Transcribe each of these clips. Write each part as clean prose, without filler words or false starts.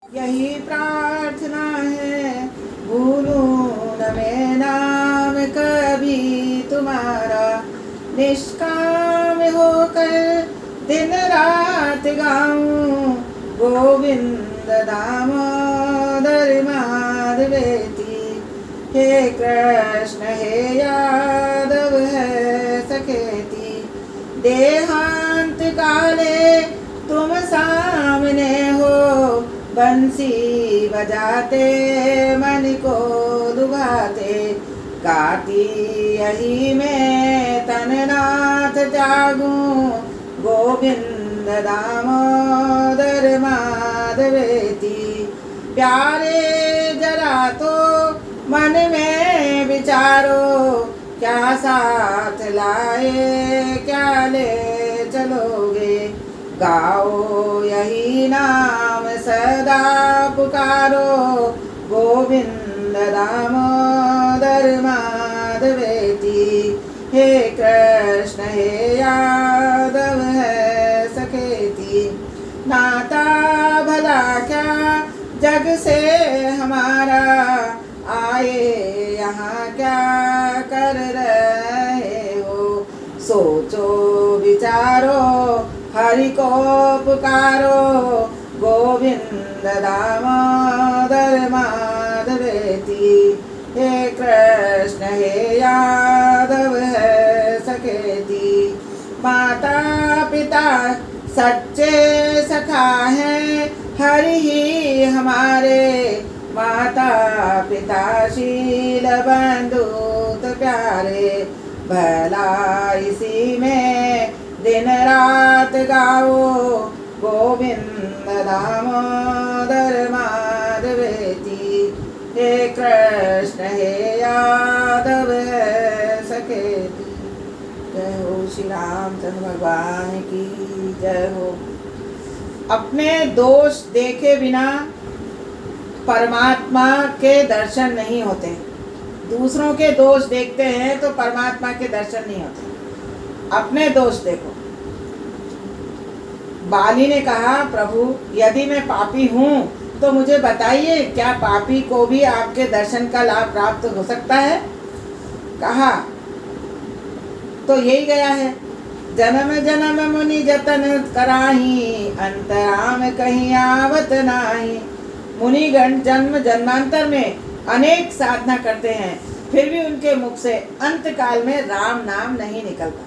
यही प्रार्थना है, भूलूं न मैं नाम कभी तुम्हारा। निष्काम होकर दिन रात गाऊं, गोविंद दामोदर माधवेति। हे कृष्ण हे यादव है सखेति। देहांत काले तुम सामने हो, बंसी बजाते मन को लुभाते। गाती यही मैं तननाथ जागूं, गोविंद दामोदर माधवेति। प्यारे जरा तो मन में विचारो, क्या साथ लाए क्या ले चलोगे। गाओ यही नाम सदा पुकारो, गोविंद दामोदर माधवेति। हे कृष्ण हे यादव है सखेति। नाता भला क्या जग से हमारा, आए यहाँ क्या कर रहे हो। सोचो विचारो हरि को पुकारो, गोविंद दामोदर माधवेति। हे कृष्ण हे यादव है सखेति। माता पिता सच्चे सखा है, हरि ही हमारे। माता पिता शील बंधुत प्यारे, भला इसी में दिन रात गाओ, गोविंद दामोदर माधवेति। हे कृष्ण हे यादव है सखेति। जय हो श्री रामचंद्र भगवान की जय हो। अपने दोष देखे बिना परमात्मा के दर्शन नहीं होते। दूसरों के दोष देखते हैं तो परमात्मा के दर्शन नहीं होते। अपने दोष देखो। बाली ने कहा, प्रभु यदि मैं पापी हूँ तो मुझे बताइए, क्या पापी को भी आपके दर्शन का लाभ प्राप्त हो सकता है। कहा तो यही गया है, जन्म जन्म मुनि जतन कराही, अंतराम कहीं आवत नाही। मुनिगण जन्म जन्मांतर में अनेक साधना करते हैं, फिर भी उनके मुख से अंत काल में राम नाम नहीं निकलता।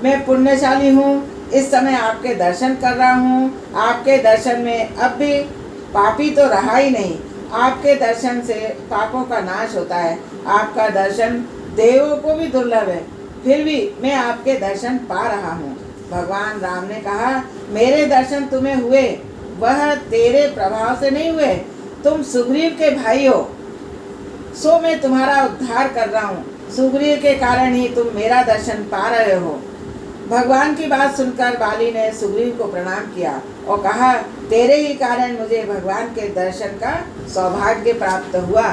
मैं पुण्यशाली हूँ, इस समय आपके दर्शन कर रहा हूँ। आपके दर्शन में अब भी पापी तो रहा ही नहीं। आपके दर्शन से पापों का नाश होता है। आपका दर्शन देवों को भी दुर्लभ है, फिर भी मैं आपके दर्शन पा रहा हूँ। भगवान राम ने कहा, मेरे दर्शन तुम्हें हुए, वह तेरे प्रभाव से नहीं हुए। तुम सुग्रीव के भाई हो, सो मैं तुम्हारा उद्धार कर रहा हूँ। सुग्रीव के कारण ही तुम मेरा दर्शन पा रहे हो। भगवान की बात सुनकर बाली ने सुग्रीव को प्रणाम किया और कहा, तेरे ही कारण मुझे भगवान के दर्शन का सौभाग्य प्राप्त हुआ।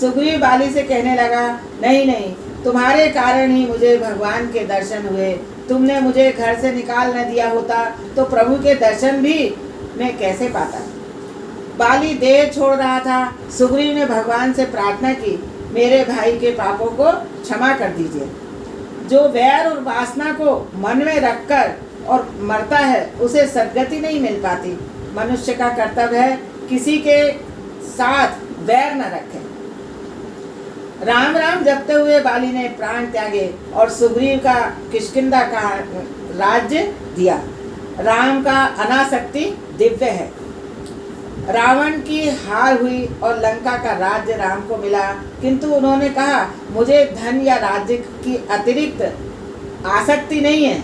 सुग्रीव बाली से कहने लगा, नहीं नहीं, तुम्हारे कारण ही मुझे भगवान के दर्शन हुए। तुमने मुझे घर से निकाल न दिया होता तो प्रभु के दर्शन भी मैं कैसे पाता। बाली देह छोड़ रहा था। सुग्रीव ने भगवान से प्रार्थना की, मेरे भाई के पापों को क्षमा कर दीजिए। जो वैर और वासना को मन में रखकर और मरता है, उसे सद्गति नहीं मिल पाती। मनुष्य का कर्तव्य है किसी के साथ वैर न रखे। राम राम जपते हुए बाली ने प्राण त्यागे और सुग्रीव का किष्किंधा का राज्य दिया। राम का अनासक्ति दिव्य है। रावण की हार हुई और लंका का राज्य राम को मिला, किंतु उन्होंने कहा, मुझे धन या राज्य की अतिरिक्त आसक्ति नहीं है।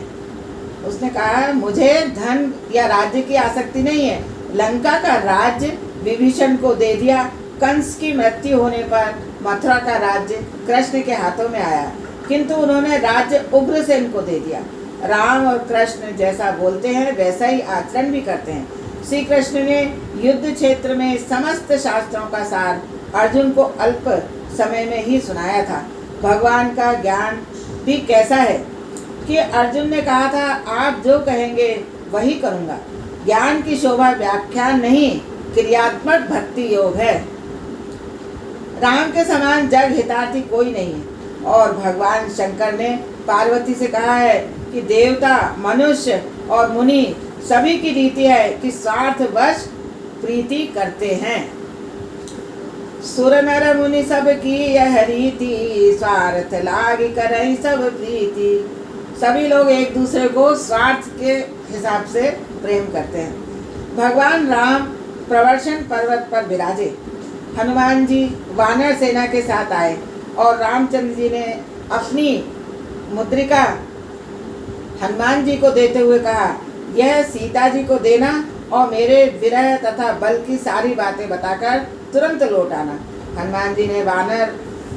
उसने कहा, मुझे धन या राज्य की आसक्ति नहीं है। लंका का राज्य विभीषण को दे दिया। कंस की मृत्यु होने पर मथुरा का राज्य कृष्ण के हाथों में आया, किंतु उन्होंने राज्य उग्रसेन को दे दिया। राम और कृष्ण जैसा बोलते हैं वैसा ही आचरण भी करते हैं। श्री कृष्ण ने युद्ध क्षेत्र में समस्त शास्त्रों का सार अर्जुन को अल्प समय में ही सुनाया था। भगवान का ज्ञान भी कैसा है कि अर्जुन ने कहा था, आप जो कहेंगे वही करूँगा। ज्ञान की शोभा व्याख्यान नहीं, क्रियात्मक भक्ति योग है। राम के समान जग हितार्थी कोई नहीं है। और भगवान शंकर ने पार्वती से कहा है कि देवता, मनुष्य और मुनि सभी की रीति है कि स्वार्थवश प्रीति करते हैं। सुर नर मुनि सब की यह रीति, स्वार्थ लागी करई सब प्रीति। सभी लोग एक दूसरे को स्वार्थ के हिसाब से प्रेम करते हैं। भगवान राम प्रवर्षण पर्वत पर विराजे। हनुमान जी वानर सेना के साथ आए और रामचंद्र जी ने अपनी मुद्रिका हनुमान जी को देते हुए कहा, यह सीता जी को देना और मेरे विरह तथा बल की सारी बातें बताकर तुरंत लौट आना। हनुमान जी ने वानर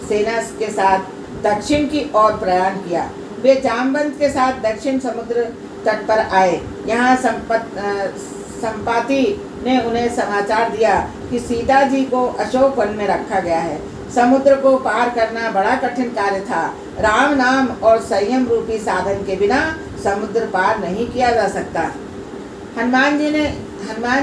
सेना के साथ दक्षिण की ओर प्रयाण किया। वे जामवंत के साथ दक्षिण समुद्र तट पर आए। यहाँ संपाति ने उन्हें समाचार दिया कि सीता जी को अशोक वन में रखा गया है। समुद्र को पार करना बड़ा कठिन कार्य था। राम नाम और संयम रूपी साधन के बिना समुद्र पार नहीं किया जा सकता। हनुमान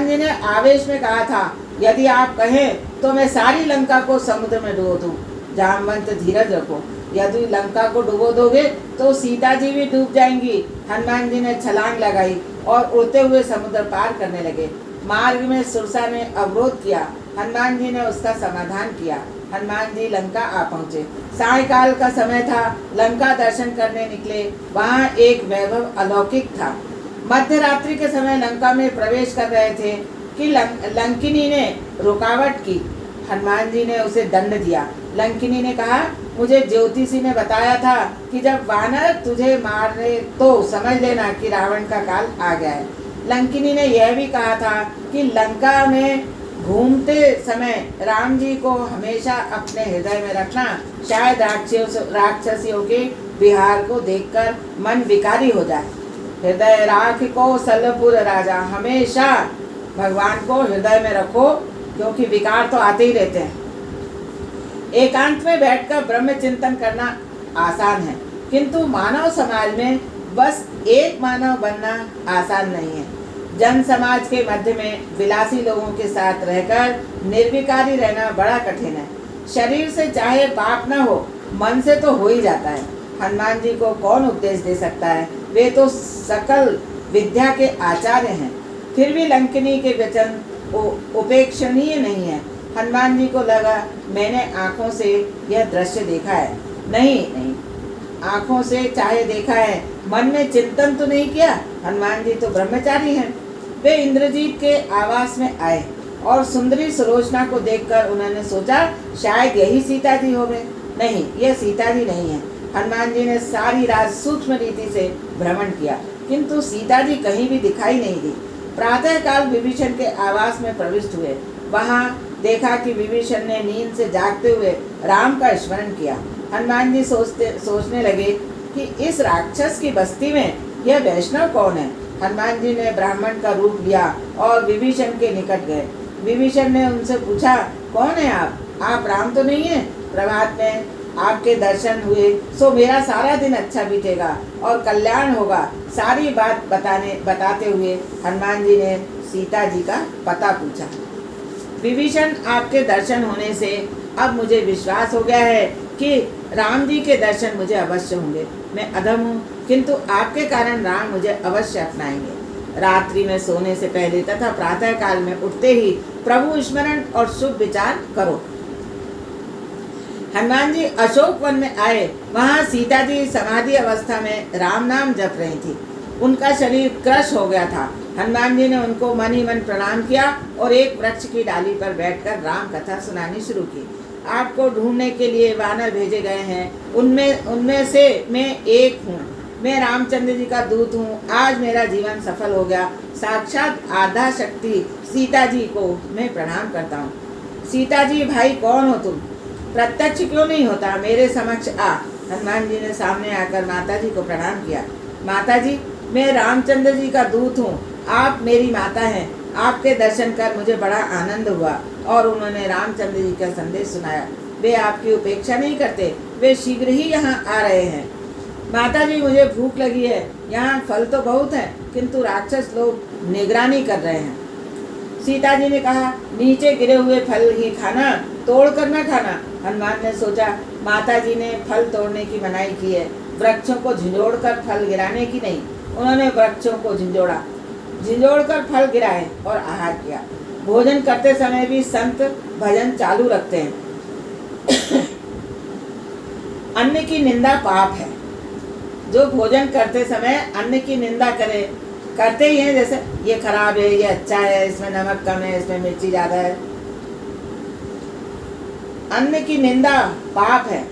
जी ने आवेश में कहा था, यदि आप कहें तो मैं सारी लंका को समुद्र में डुबो दूं। जामवंत धीरज रखो, यदि लंका को डुबो दोगे तो सीता जी भी डूब जाएंगी। हनुमान जी ने छलांग लगाई और उड़ते हुए समुद्र पार करने लगे। मार्ग में सुरसा ने अवरोध किया। हनुमान जी ने उसका समाधान किया। हनुमान जी लंका आ पहुँचे। सायकाल का समय था। लंका दर्शन करने निकले। वहाँ एक वैभव अलौकिक था। मध्य रात्रि के समय लंका में प्रवेश कर रहे थे कि लंकिनी ने रुकावट की। हनुमान जी ने उसे दंड दिया। लंकिनी ने कहा, मुझे ज्योतिषी ने बताया था कि जब वानर तुझे मारे तो समझ लेना कि रावण का काल आ गया है। लंकिनी ने यह भी कहा था कि लंका में घूमते समय राम जी को हमेशा अपने हृदय में रखना, शायद राक्षसियों के विहार को देखकर मन विकारी हो जाए। हृदय राख को सलपुर राजा, हमेशा भगवान को हृदय में रखो क्योंकि विकार तो आते ही रहते हैं। एकांत में बैठकर ब्रह्म चिंतन करना आसान है, किंतु मानव समाज में बस एक मानव बनना आसान नहीं है। जन समाज के मध्य में विलासी लोगों के साथ रहकर निर्विकारी रहना बड़ा कठिन है। शरीर से चाहे पाप न हो, मन से तो हो ही जाता है। हनुमान जी को कौन उपदेश दे सकता है? वे तो सकल विद्या के आचार्य हैं। फिर भी लंकिनी के वचन उपेक्षणीय नहीं है। हनुमान जी को लगा, मैंने आँखों से यह दृश्य देखा है। नहीं, आँखों से चाहे देखा है, मन में चिंतन तो नहीं किया। हनुमान जी तो ब्रह्मचारी हैं। वे इंद्रजीत के आवास में आए और सुंदरी सुलोचना को देखकर उन्होंने सोचा, शायद यही सीता जी होंगे। नहीं, यह सीता जी नहीं है। हनुमान जी ने सारी रात सूक्ष्म रीति से भ्रमण किया, किंतु सीता जी कहीं भी दिखाई नहीं दी। प्रातः काल विभीषण के आवास में प्रविष्ट हुए। वहाँ देखा कि विभीषण ने नींद से जागते हुए राम का स्मरण किया। हनुमान जी सोचने लगे कि इस राक्षस की बस्ती में यह वैष्णव कौन है। हनुमान जी ने ब्राह्मण का रूप लिया और विभीषण के निकट गए। विभीषण ने उनसे पूछा, कौन है आप राम तो नहीं है? प्रभात में आपके दर्शन हुए सो मेरा सारा दिन अच्छा बीतेगा और कल्याण होगा। सारी बात बताते हुए हनुमान जी ने सीता जी का पता पूछा। विभीषण, आपके दर्शन होने से अब मुझे विश्वास हो गया है कि राम जी के दर्शन मुझे अवश्य होंगे। मैं अधम हूँ, किंतु आपके कारण राम मुझे अवश्य अपनाएंगे। रात्रि में सोने से पहले तथा प्रातः काल में उठते ही प्रभु स्मरण और शुभ विचार करो। हनुमान जी अशोक वन में आए। वहाँ सीता जी समाधि अवस्था में राम नाम जप रही थी। उनका शरीर क्रश हो गया था। हनुमान जी ने उनको मन ही मन प्रणाम किया और एक वृक्ष की डाली पर बैठकर राम कथा सुनानी शुरू की। आपको ढूंढने के लिए वानर भेजे गए हैं, उनमें से मैं एक हूँ। मैं रामचंद्र जी का दूत हूँ। आज मेरा जीवन सफल हो गया। साक्षात आधा शक्ति सीता जी को मैं प्रणाम करता हूँ। सीता जी, भाई कौन हो तुम? प्रत्यक्ष क्यों नहीं होता, मेरे समक्ष आ। हनुमान जी ने सामने आकर माता जी को प्रणाम किया। माता जी, मैं रामचंद्र जी का दूत हूँ। आप मेरी माता हैं। आपके दर्शन कर मुझे बड़ा आनंद हुआ। और उन्होंने रामचंद्र जी का संदेश सुनाया। वे आपकी उपेक्षा नहीं करते, वे शीघ्र ही यहाँ आ रहे हैं। माता जी मुझे भूख लगी है, यहाँ फल तो बहुत है किंतु राक्षस लोग निगरानी कर रहे हैं। सीता जी ने कहा, नीचे गिरे हुए फल ही खाना, तोड़ कर न खाना। हनुमान ने सोचा, माता जी ने फल तोड़ने की मनाही की है, वृक्षों को झिंझोड़ कर फल गिराने की नहीं। उन्होंने वृक्षों को झिंझोड़ कर फल गिराए और आहार किया। भोजन करते समय भी संत भजन चालू रखते हैं। अन्न की निंदा पाप है। जो भोजन करते समय अन्न की निंदा करते ही हैं, जैसे ये खराब है, ये अच्छा है, इसमें नमक कम है, इसमें मिर्ची ज्यादा है। अन्न की निंदा पाप है।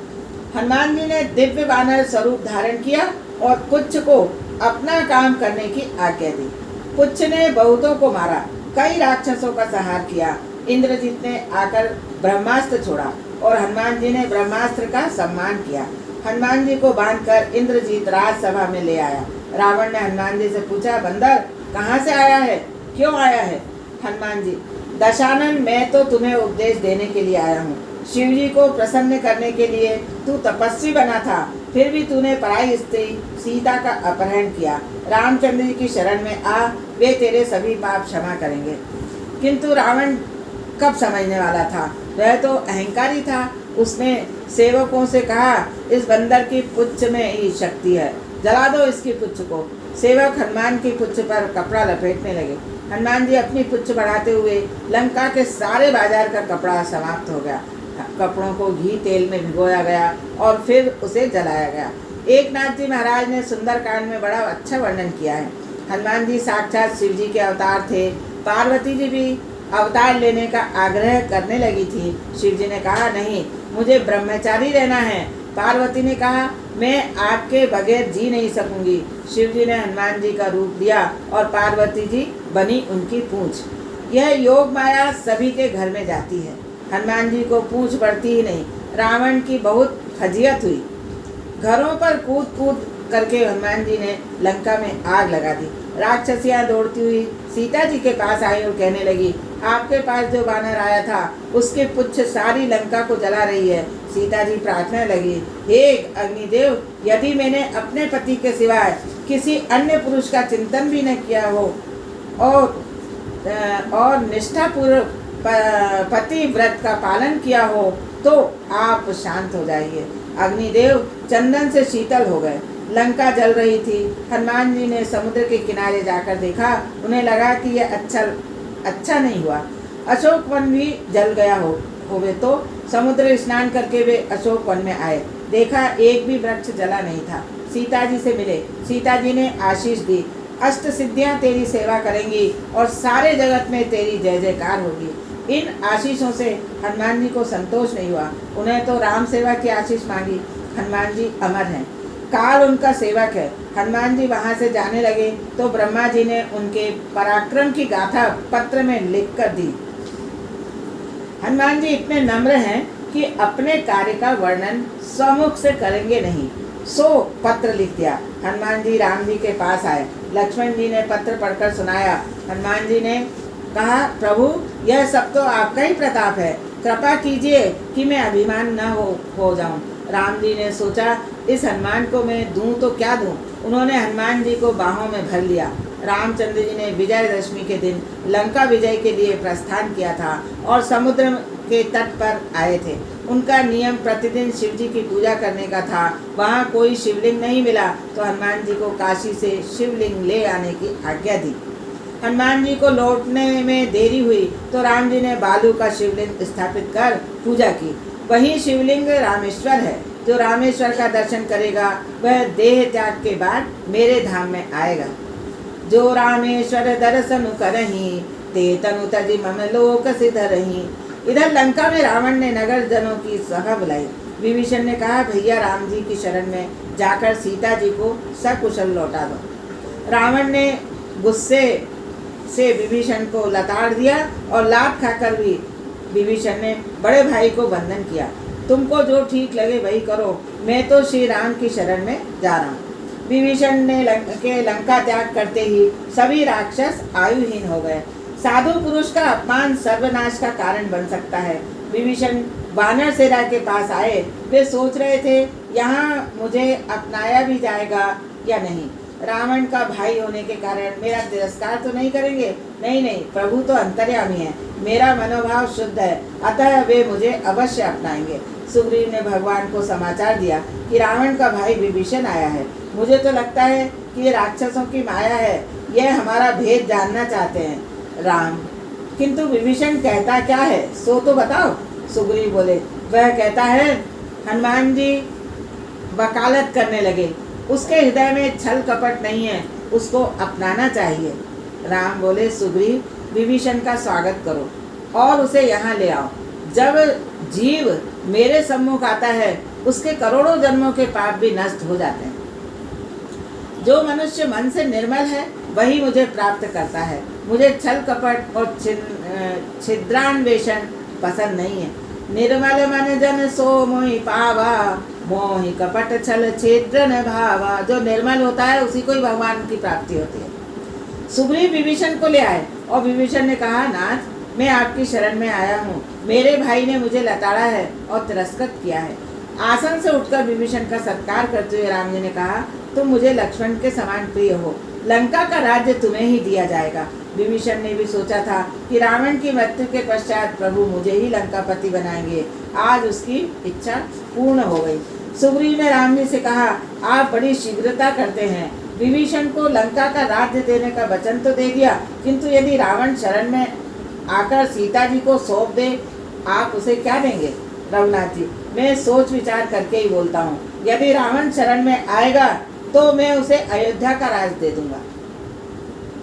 हनुमान जी ने दिव्य वानर स्वरूप धारण किया और पुच्छ को अपना काम करने की आज्ञा दी। पुच्छ ने बहुतों को मारा, कई राक्षसों का संहार किया। इंद्रजीत ने आकर ब्रह्मास्त्र छोड़ा और हनुमान जी ने ब्रह्मास्त्र का सम्मान किया। हनुमान जी को बांधकर इंद्रजीत राजसभा में ले आया। रावण ने हनुमान जी से पूछा, बंदर कहाँ से आया है, क्यों आया है? हनुमान जी, दशानन, मैं तो तुम्हें उपदेश देने के लिए आया हूँ। शिव जी को प्रसन्न करने के लिए तू तपस्वी बना था, फिर भी तूने पराई स्त्री सीता का अपहरण किया। रामचंद्र जी की शरण में आ, वे तेरे सभी पाप क्षमा करेंगे। किंतु रावण कब समझने वाला था, वह तो अहंकारी था। उसने सेवकों से कहा, इस बंदर की पुच्छ में ही शक्ति है, जला दो इसकी पुच्छ को। सेवक हनुमान की पुच्छ पर कपड़ा लपेटने लगे। हनुमान जी अपनी पुच्छ बढ़ाते हुए लंका के सारे बाजार का कपड़ा समाप्त हो गया। कपड़ों को घी तेल में भिगोया गया और फिर उसे जलाया गया। एक नाथ जी महाराज ने सुंदरकांड में बड़ा अच्छा वर्णन किया है। हनुमान जी साक्षात शिव जी के अवतार थे। पार्वती जी भी अवतार लेने का आग्रह करने लगी थी। शिव जी ने कहा, नहीं, मुझे ब्रह्मचारी रहना है। पार्वती ने कहा, मैं आपके बगैर जी नहीं सकूंगी। शिव जी ने हनुमान जी का रूप लिया और पार्वती जी बनी उनकी पूंछ। यह योग माया सभी के घर में जाती है। हनुमान जी को पूंछ बढ़ती ही नहीं। रावण की बहुत फजीयत हुई। घरों पर कूद कूद करके हनुमान जी ने लंका में आग लगा दी। राक्षसियां दौड़ती हुई सीता जी के पास आई और कहने लगी, आपके पास जो वानर आया था उसके पुच्छ सारी लंका को जला रही है। सीता जी प्रार्थना लगी, हे अग्निदेव, यदि मैंने अपने पति के सिवाय किसी अन्य पुरुष का चिंतन भी न किया हो और निष्ठापूर्वक पति व्रत का पालन किया हो तो आप शांत हो जाइए। अग्निदेव चंदन से शीतल हो गए। लंका जल रही थी। हनुमान जी ने समुद्र के किनारे जाकर देखा। उन्हें लगा कि यह अच्छा नहीं हुआ। अशोक वन भी जल गया होवे तो समुद्र स्नान करके वे अशोक वन में आए। देखा एक भी वृक्ष जला नहीं था। सीता जी से मिले। सीता जी ने आशीष दी, अष्ट सिद्धियां तेरी सेवा करेंगी और सारे जगत में तेरी जय जयकार होगी। इन आशीषों से हनुमान जी को संतोष नहीं हुआ। उन्हें तो राम सेवा की आशीष मांगी। हनुमान जी अमर हैं, काल उनका सेवक है। हनुमान जी वहां से जाने लगे तो ब्रह्मा जी ने उनके पराक्रम की गाथा पत्र में लिख कर दी। हनुमान जी इतने नम्र हैं कि अपने कार्य का वर्णन सम्मुख से करेंगे नहीं, सो पत्र लिख दिया। हनुमान जी राम जी के पास आए। लक्ष्मण जी ने पत्र पढ़कर सुनाया। हनुमान जी ने कहा, प्रभु, यह सब तो आपका ही प्रताप है, कृपा कीजिए कि मैं अभिमान न हो जाऊं। राम जी ने सोचा, इस हनुमान को मैं दूं तो क्या दूं। उन्होंने हनुमान जी को बाहों में भर लिया। रामचंद्र जी ने विजयदशमी के दिन लंका विजय के लिए प्रस्थान किया था और समुद्र के तट पर आए थे। उनका नियम प्रतिदिन शिव जी की पूजा करने का था। वहाँ कोई शिवलिंग नहीं मिला तो हनुमान जी को काशी से शिवलिंग ले आने की आज्ञा दी। हनुमान जी को लौटने में देरी हुई तो राम जी ने बालू का शिवलिंग स्थापित कर पूजा की। वही शिवलिंग रामेश्वर है। जो रामेश्वर का दर्शन करेगा वह देह त्याग के बाद मेरे धाम में आएगा। जो रामेश्वर दर्शन करही ते तनु तजि मम लोक सिधरही। इधर लंका में रावण ने नगर जनों की सभा बुलाई। विभीषण ने कहा, भैया राम जी की शरण में जाकर सीता जी को सकुशल लौटा दो। रावण ने गुस्से से विभीषण को लताड़ दिया और लात खाकर भी विभीषण ने बड़े भाई को वंदन किया। तुमको जो ठीक लगे वही करो, मैं तो श्री राम की शरण में जा रहा हूँ। विभीषण ने लंका त्याग करते ही सभी राक्षस आयुहीन हो गए। साधु पुरुष का अपमान सर्वनाश का कारण बन सकता है। विभीषण वानर सेना के पास आए। वे सोच रहे थे यहाँ मुझे अपनाया भी जाएगा या नहीं। रावण का भाई होने के कारण मेरा तिरस्कार तो नहीं करेंगे? नहीं नहीं, प्रभु तो अंतर्यामी है, मेरा मनोभाव शुद्ध है, अतः वे मुझे अवश्य अपनाएंगे। सुग्रीव ने भगवान को समाचार दिया कि रावण का भाई विभीषण आया है। मुझे तो लगता है कि ये राक्षसों की माया है, यह हमारा भेद जानना चाहते हैं। राम, किंतु विभीषण कहता क्या है सो तो बताओ। सुग्रीव बोले, वह कहता है, हनुमान जी वकालत करने लगे, उसके हृदय में छल कपट नहीं है, उसको अपनाना चाहिए। राम बोले, सुग्रीव, विभीषण का स्वागत करो और उसे यहाँ ले आओ। जब जीव मेरे सम्मुख आता है, उसके करोड़ों जन्मों के पाप भी नष्ट हो जाते हैं। जो मनुष्य मन से निर्मल है वही मुझे प्राप्त करता है। मुझे छल कपट और छिद्रान्वेषण पसंद नहीं है। निर्मल मन जन सो मोहि पावा, मोहि कपट छल छिद्र न भावा। जो निर्मल होता है उसी को ही भगवान की प्राप्ति होती है। सुग्रीव विभीषण को ले आए और विभीषण ने कहा, नाथ, मैं आपकी शरण में आया हूँ। मेरे भाई ने मुझे लताड़ा है और तिरस्कृत किया है। आसन से उठकर विभीषण का सत्कार करते हुए राम जी ने कहा, तुम मुझे लक्ष्मण के समान प्रिय हो, लंका का राज्य तुम्हें ही दिया जाएगा। विभीषण ने भी सोचा था कि रावण की मृत्यु के पश्चात प्रभु मुझे ही लंकापति बनाएंगे। आज उसकी इच्छा पूर्ण हो गई। सुग्रीव ने राम जी से कहा, आप बड़ी शीघ्रता करते हैं। विभीषण को लंका का राज्य देने का वचन तो दे दिया, किंतु यदि रावण शरण में आकर सीता जी को सौंप दे, आप उसे क्या देंगे? रघुनाथ जी, मैं सोच विचार करके ही बोलता हूँ। यदि रावण शरण में आएगा तो मैं उसे अयोध्या का राज दे दूंगा।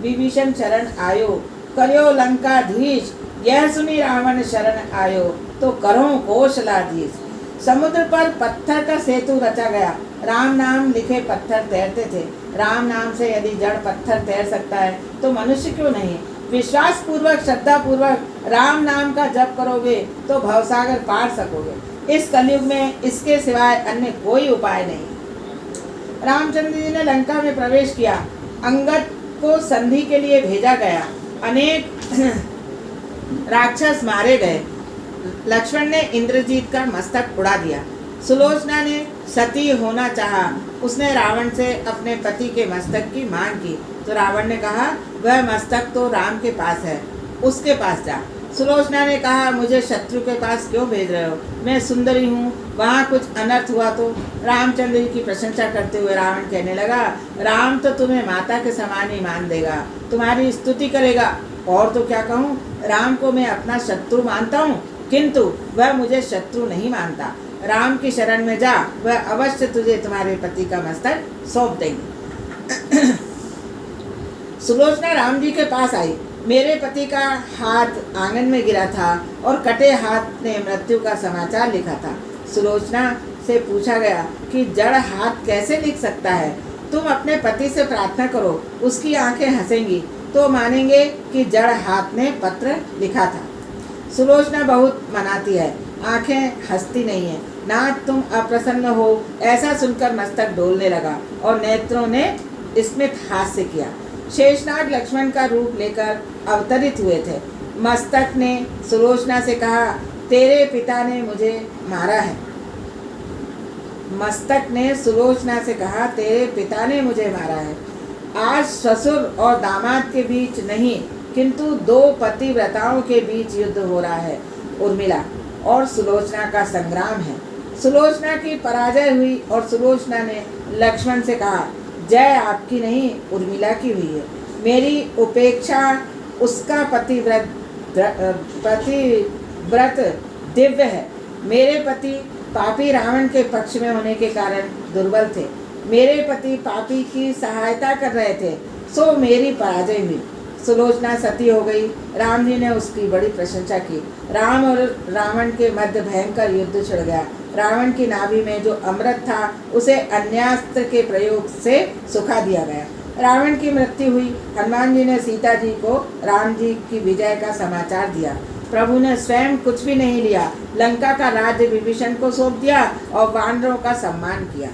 विभीषण शरण आयो, करो लंकाधीश, यह सुनी रावण शरण आयो, तो करो कौशलाधीश। समुद्र पर पत्थर का सेतु रचा गया। राम नाम लिखे पत्थर तैरते थे। राम नाम से यदि जड़ पत्थर तैर सकता है तो मनुष्य क्यों नहीं? विश्वास पूर्वक, श्रद्धा पूर्वक राम नाम का जप करोगे तो भवसागर पार सकोगे। इस कलयुग में इसके सिवाय अन्य कोई उपाय नहीं। रामचंद्र जी ने लंका में प्रवेश किया। अंगद को संधि के लिए भेजा गया। अनेक राक्षस मारे गए। लक्ष्मण ने इंद्रजीत का मस्तक उड़ा दिया। सुलोचना ने सती होना चाहा। उसने रावण से अपने पति के मस्तक की मांग की तो रावण ने कहा, वह मस्तक तो राम के पास है, उसके पास जा। सुलोचना ने कहा, मुझे शत्रु के पास क्यों भेज रहे हो? मैं सुंदरी हूँ, वहाँ कुछ अनर्थ हुआ तो? रामचंद्र जी की प्रशंसा करते हुए रावण कहने लगा, राम तो तुम्हें माता के समान ही मान देगा, तुम्हारी स्तुति करेगा। और तो क्या कहूँ, राम को मैं अपना शत्रु मानता हूँ, किंतु वह मुझे शत्रु नहीं मानता। राम की शरण में जा, वह अवश्य तुझे तुम्हारे पति का मस्तक सौंप देंगे। सुलोचना राम जी के पास आई। मेरे पति का हाथ आंगन में गिरा था और कटे हाथ ने मृत्यु का समाचार लिखा था। सुलोचना से पूछा गया कि जड़ हाथ कैसे लिख सकता है? तुम अपने पति से प्रार्थना करो, उसकी आंखें हंसेंगी तो मानेंगे कि जड़ हाथ ने पत्र लिखा था। सुलोचना बहुत मनाती है, आंखें हंसती नहीं है। नाथ, तुम अप्रसन्न हो, ऐसा सुनकर मस्तक डोलने लगा और नेत्रों ने स्मित हास्य किया। शेषनाग लक्ष्मण का रूप लेकर अवतरित हुए थे। मस्तक ने सुलोचना से कहा, तेरे पिता ने मुझे मारा है। मस्तक ने सुलोचना से कहा, तेरे पिता ने मुझे मारा है। आज ससुर और दामाद के बीच नहीं, किंतु दो पतिव्रताओं के बीच युद्ध हो रहा है। उर्मिला और सुलोचना का संग्राम है। सुलोचना की पराजय हुई और सुलोचना ने लक्ष्मण से कहा, जय आपकी नहीं, उर्मिला की हुई है। मेरी उपेक्षा उसका पतिव्रत दिव्य है। मेरे पति पापी रावण के पक्ष में होने के कारण दुर्बल थे। मेरे पति पापी की सहायता कर रहे थे, सो मेरी पराजय हुई। सुलोचना सती हो गई। राम जी ने उसकी बड़ी प्रशंसा की। राम और रावण के मध्य भयंकर युद्ध छिड़ गया। रावण की नाभि में जो अमृत था उसे अन्यास्त्र के प्रयोग से सुखा दिया गया। रावण की मृत्यु हुई। हनुमान जी ने सीता जी को राम जी की विजय का समाचार दिया। प्रभु ने स्वयं कुछ भी नहीं लिया, लंका का राज्य विभीषण को सौंप दिया और वानरों का सम्मान किया।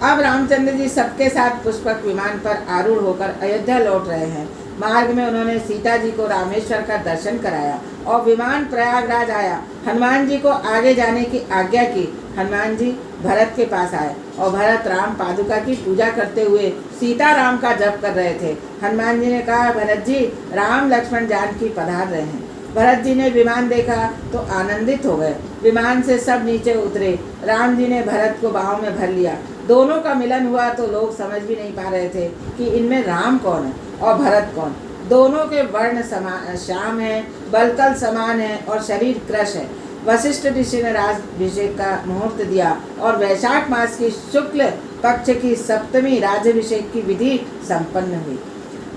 अब रामचंद्र जी सबके साथ पुष्पक विमान पर आरूढ़ होकर अयोध्या लौट रहे हैं। मार्ग में उन्होंने सीता जी को रामेश्वर का दर्शन कराया और विमान प्रयागराज आया। हनुमान जी को आगे जाने की आज्ञा की। हनुमान जी भरत के पास आए और भरत राम पादुका की पूजा करते हुए सीता राम का जप कर रहे थे। हनुमान जी ने कहा, भरत जी, राम लक्ष्मण जानकी पधार रहे हैं। भरत जी ने विमान देखा तो आनंदित हो गए। विमान से सब नीचे उतरे। राम जी ने भरत को बाहों में भर लिया। दोनों का मिलन हुआ तो लोग समझ भी नहीं पा रहे थे कि इनमें राम कौन है और भरत कौन। दोनों के वर्ण समान श्याम है, बलकल समान है और शरीर कृश है। वशिष्ठ ऋषि ने राज्याभिषेक का मुहूर्त दिया और वैशाख मास की शुक्ल पक्ष की सप्तमी राज्याभिषेक की विधि संपन्न हुई।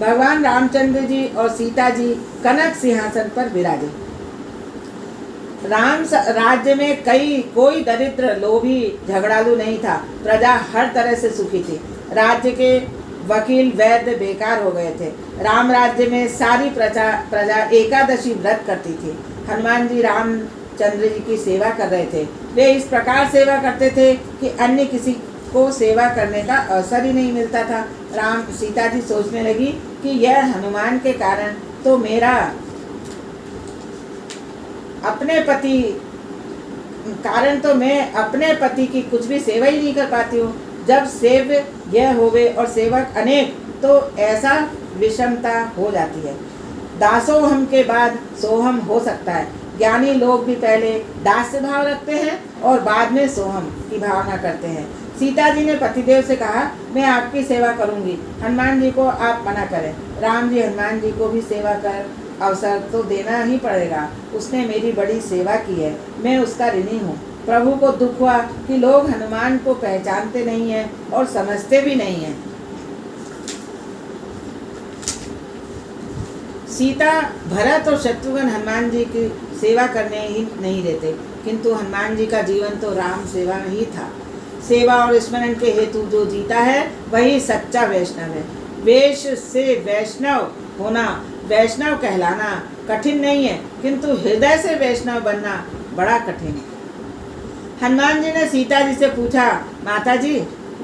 भगवान रामचंद्र जी और सीता जी कनक सिंहासन पर विराजे। राम राज्य में कोई दरिद्र, लोभी, झगड़ालू नहीं था। प्रजा हर तरह से सुखी थी। राज्य के वकील, वैद्य बेकार हो गए थे। राम राज्य में सारी प्रजा एकादशी व्रत करती थी। हनुमान जी रामचंद्र जी की सेवा कर रहे थे। वे इस प्रकार सेवा करते थे कि अन्य किसी को सेवा करने का अवसर ही नहीं मिलता था। सीता जी सोचने लगी कि यह हनुमान के कारण तो मेरा मैं अपने पति की कुछ भी सेवा ही नहीं कर पाती हूँ। जब सेव्य यह होवे और सेवक अनेक तो ऐसा विषमता हो जाती है। दासोहम के बाद सोहम हो सकता है। ज्ञानी लोग भी पहले दास्य भाव रखते हैं और बाद में सोहम की भावना करते हैं। सीता जी ने पतिदेव से कहा, मैं आपकी सेवा करूंगी, हनुमान जी को आप मना करें। राम जी, हनुमान जी को भी सेवा कर अवसर तो देना ही पड़ेगा। उसने मेरी बड़ी सेवा की है, मैं उसका ऋणी हूँ। प्रभु को दुख हुआ कि लोग हनुमान को पहचानते नहीं हैं और समझते भी नहीं हैं। सीता, भरत और शत्रुघ्न हनुमान जी की सेवा करने ही नहीं देते, किंतु हनुमान जी का जीवन तो राम सेवा ही था। सेवा और स्मरण के हेतु जो जीता है वही सच्चा वैष्णव है। वेश से वैष्णव होना, वैष्णव कहलाना कठिन नहीं है, किंतु हृदय से वैष्णव बनना बड़ा कठिन है। हनुमान जी ने सीता जी से पूछा, माता जी,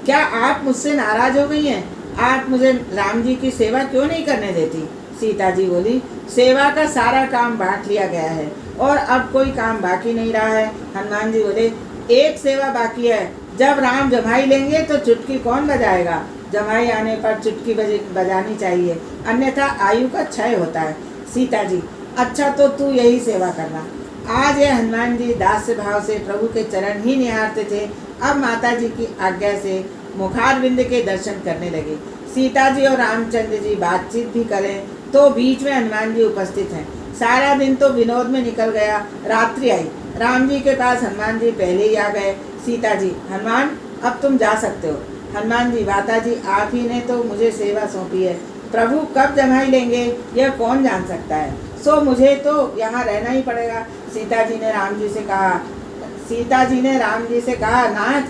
क्या आप मुझसे नाराज हो गई हैं? आप मुझे राम जी की सेवा क्यों नहीं करने देती? सीता जी बोली, सेवा का सारा काम बांट लिया गया है और अब कोई काम बाकी नहीं रहा है। हनुमान जी बोले, एक सेवा बाकी है। जब राम जमाई लेंगे तो चुटकी कौन बजाएगा? जमाई आने पर चुटकी बजानी चाहिए, अन्यथा आयु का क्षय होता है। सीता जी, अच्छा तो तू यही सेवा करना। आज यह हनुमान जी दास्य भाव से प्रभु के चरण ही निहारते थे। अब माता जी की आज्ञा से मुखारविंद के दर्शन करने लगे। सीता जी और रामचंद्र जी बातचीत भी करें तो बीच में हनुमान जी उपस्थित हैं। सारा दिन तो विनोद में निकल गया। रात्रि आई, राम जी के पास हनुमान जी पहले ही आ गए। सीता जी, हनुमान, अब तुम जा सकते हो। हनुमान जी, माता जी, आप ही ने तो मुझे सेवा सौंपी है। प्रभु कब जमाई लेंगे यह कौन जान सकता है, सो मुझे तो यहाँ रहना ही पड़ेगा। सीता जी ने राम जी से कहा, नाथ,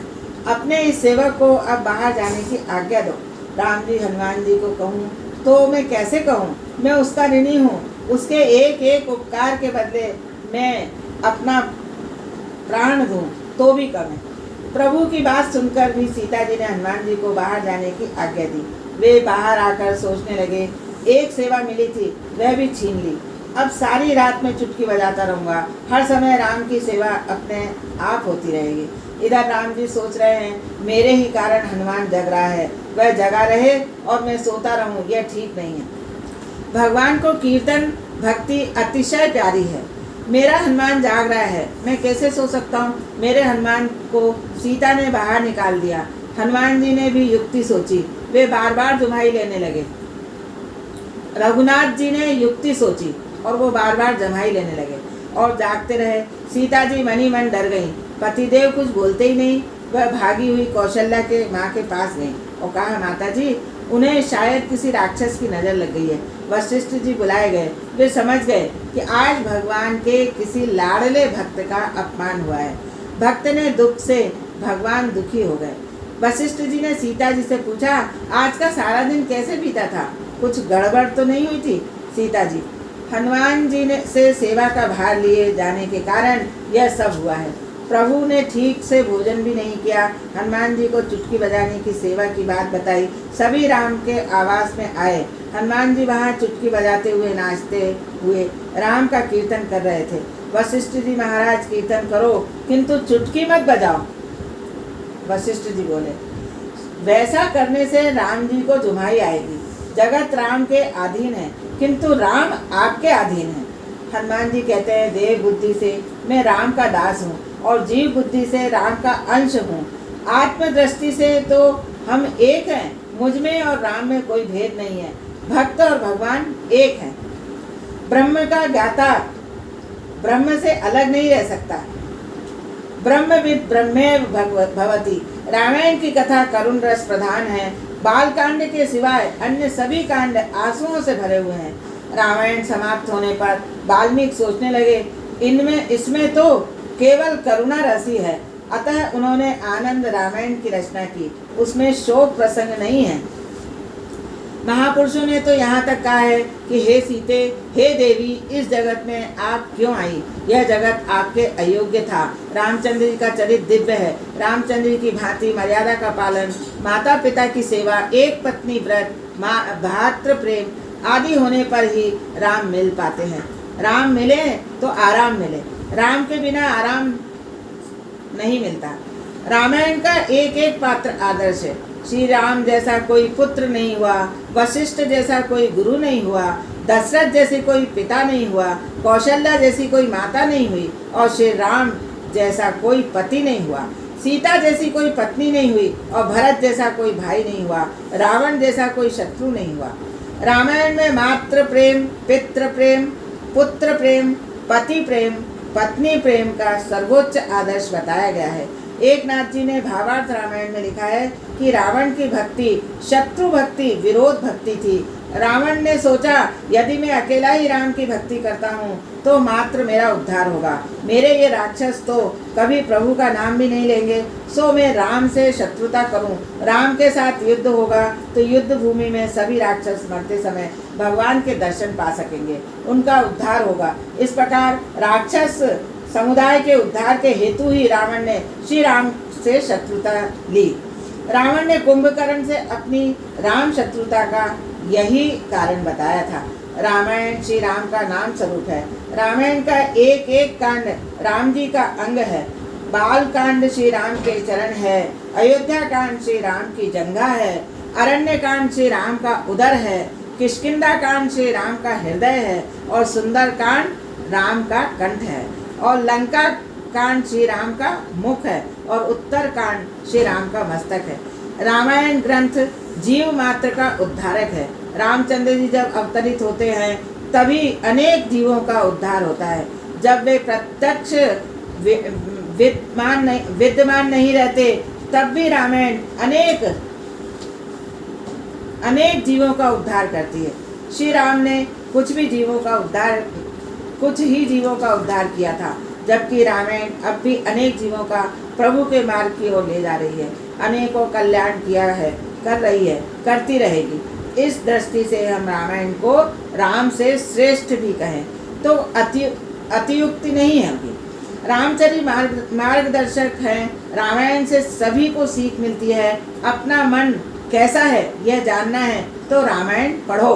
अपने इस सेवक को अब बाहर जाने की आज्ञा दो। राम जी, हनुमान जी को कहूँ तो मैं कैसे कहूँ? मैं उसका ऋणी हूँ। उसके एक एक उपकार के बदले मैं अपना प्राण दूँ तो भी कम है। प्रभु की बात सुनकर भी सीता जी ने हनुमान जी को बाहर जाने की आज्ञा दी। वे बाहर आकर सोचने लगे, एक सेवा मिली थी वह भी छीन ली। अब सारी रात में चुटकी बजाता रहूँगा। हर समय राम की सेवा अपने आप होती रहेगी। इधर राम जी सोच रहे हैं, मेरे ही कारण हनुमान जग रहा है, वह जगा रहे और मैं सोता रहूँ, यह ठीक नहीं है। भगवान को कीर्तन भक्ति अतिशय प्यारी है। मेरा हनुमान जाग रहा है, मैं कैसे सो सकता हूँ? मेरे हनुमान को सीता ने बाहर निकाल दिया। हनुमान जी ने भी युक्ति सोची, वे बार बार जमाई लेने लगे। रघुनाथ जी ने युक्ति सोची और वो बार बार जमाई लेने लगे और जागते रहे। सीता जी मनी मन डर गईं। पतिदेव कुछ बोलते ही नहीं। वह भागी हुई कौशल्या के माँ के पास गई और कहा, माता जी, उन्हें शायद किसी राक्षस की नज़र लग गई है। वशिष्ठ जी बुलाए गए। वे समझ गए कि आज भगवान के किसी लाडले भक्त का अपमान हुआ है। भक्त ने दुख से भगवान दुखी हो गए। वशिष्ठ जी ने सीता जी से पूछा, आज का सारा दिन कैसे बीता था? कुछ गड़बड़ तो नहीं हुई थी? सीता जी, हनुमान जी ने से सेवा का भार लिए जाने के कारण यह सब हुआ है। प्रभु ने ठीक से भोजन भी नहीं किया। हनुमान जी को चुटकी बजाने की सेवा की बात बताई। सभी राम के आवास में आए हनुमान जी वहाँ चुटकी बजाते हुए नाचते हुए राम का कीर्तन कर रहे थे। वशिष्ठ जी महाराज कीर्तन करो किंतु चुटकी मत बजाओ। वशिष्ठ जी बोले वैसा करने से राम जी को जुम्हाई आएगी। जगत राम के अधीन है किंतु राम आपके अधीन है। हनुमान जी कहते हैं देव बुद्धि से मैं राम का दास हूँ और जीव बुद्धि से राम का अंश हूँ। आत्मदृष्टि से तो हम एक हैं, मुझ में और राम में कोई भेद नहीं है। भक्त और भगवान एक हैं। ब्रह्म का ज्ञाता ब्रह्म से अलग नहीं रह सकता। ब्रह्मविद ब्रह्मेव भवति। रामायण की कथा करुण रस प्रधान है। बाल कांड के सिवाय अन्य सभी कांड आंसुओं से भरे हुए हैं। रामायण समाप्त होने पर वाल्मीकि सोचने लगे इसमें तो केवल करुणा रस ही है, अतः उन्होंने आनंद रामायण की रचना की। उसमें शोक प्रसंग नहीं है। महापुरुषों ने तो यहाँ तक कहा है कि हे सीते, हे देवी, इस जगत में आप क्यों आई? यह जगत आपके अयोग्य था। रामचंद्र जी का चरित्र दिव्य है। रामचंद्र जी की भांति मर्यादा का पालन, माता पिता की सेवा, एक पत्नी व्रत, भातृ प्रेम आदि होने पर ही राम मिल पाते हैं। राम मिले तो आराम मिले, राम के बिना आराम नहीं मिलता। रामायण का एक एक पात्र आदर्श है। श्री राम जैसा कोई पुत्र नहीं हुआ, वशिष्ठ जैसा कोई गुरु नहीं हुआ, दशरथ जैसे कोई पिता नहीं हुआ, कौशल्या जैसी कोई माता नहीं हुई और श्री राम जैसा कोई पति नहीं हुआ, सीता जैसी कोई पत्नी नहीं हुई और भरत जैसा कोई भाई नहीं हुआ, रावण जैसा कोई शत्रु नहीं हुआ। रामायण में मातृ प्रेम, पितृ प्रेम, पुत्र प्रेम, पति प्रेम, पत्नी प्रेम का सर्वोच्च आदर्श बताया गया है। एक नाथ जी ने भावार्थ रामायण में लिखा है कि रावण की भक्ति शत्रु भक्ति, विरोध भक्ति थी। रावण ने सोचा यदि मैं अकेला ही राम की भक्ति करता हूँ तो मात्र मेरा उद्धार होगा। मेरे ये राक्षस तो कभी प्रभु का नाम भी नहीं लेंगे, सो मैं राम से शत्रुता करूँ। राम के साथ युद्ध होगा तो युद्ध भूमि में सभी राक्षस मरते समय भगवान के दर्शन पा सकेंगे, उनका उद्धार होगा। इस प्रकार राक्षस समुदाय के उद्धार के हेतु ही रावण ने श्री राम से शत्रुता ली। रावण ने कुंभकर्ण से अपनी राम शत्रुता का यही कारण बताया था। रामायण श्री राम का नाम स्वरूप है। रामायण का एक एक कांड राम जी का अंग है। बाल कांड श्री राम के चरण है, अयोध्या कांड श्री राम की जंघा है, अरण्य कांड श्री राम का उदर है, किष्किंधा कांड श्री राम का हृदय है और सुंदर कांड राम का कंठ है और लंका कांड श्री राम का मुख है और उत्तर कांड श्री राम का मस्तक है। रामायण ग्रंथ जीव मात्र का उद्धारक है। रामचंद्र जी जब अवतरित होते हैं तभी अनेक जीवों का उद्धार होता है। जब वे प्रत्यक्ष विद्यमान नहीं रहते तब भी रामायण अनेक जीवों का उद्धार करती है। श्री राम ने कुछ ही जीवों का उद्धार किया था, जबकि रामायण अब भी अनेक जीवों का प्रभु के मार्ग की ओर ले जा रही है, अनेकों कल्याण किया है, कर रही है, करती रहेगी। इस दृष्टि से हम रामायण को राम से श्रेष्ठ भी कहें तो अतियुक्ति नहीं है। रामचरित मार्गदर्शक हैं। रामायण से सभी को सीख मिलती है। अपना मन कैसा है यह जानना है तो रामायण पढ़ो।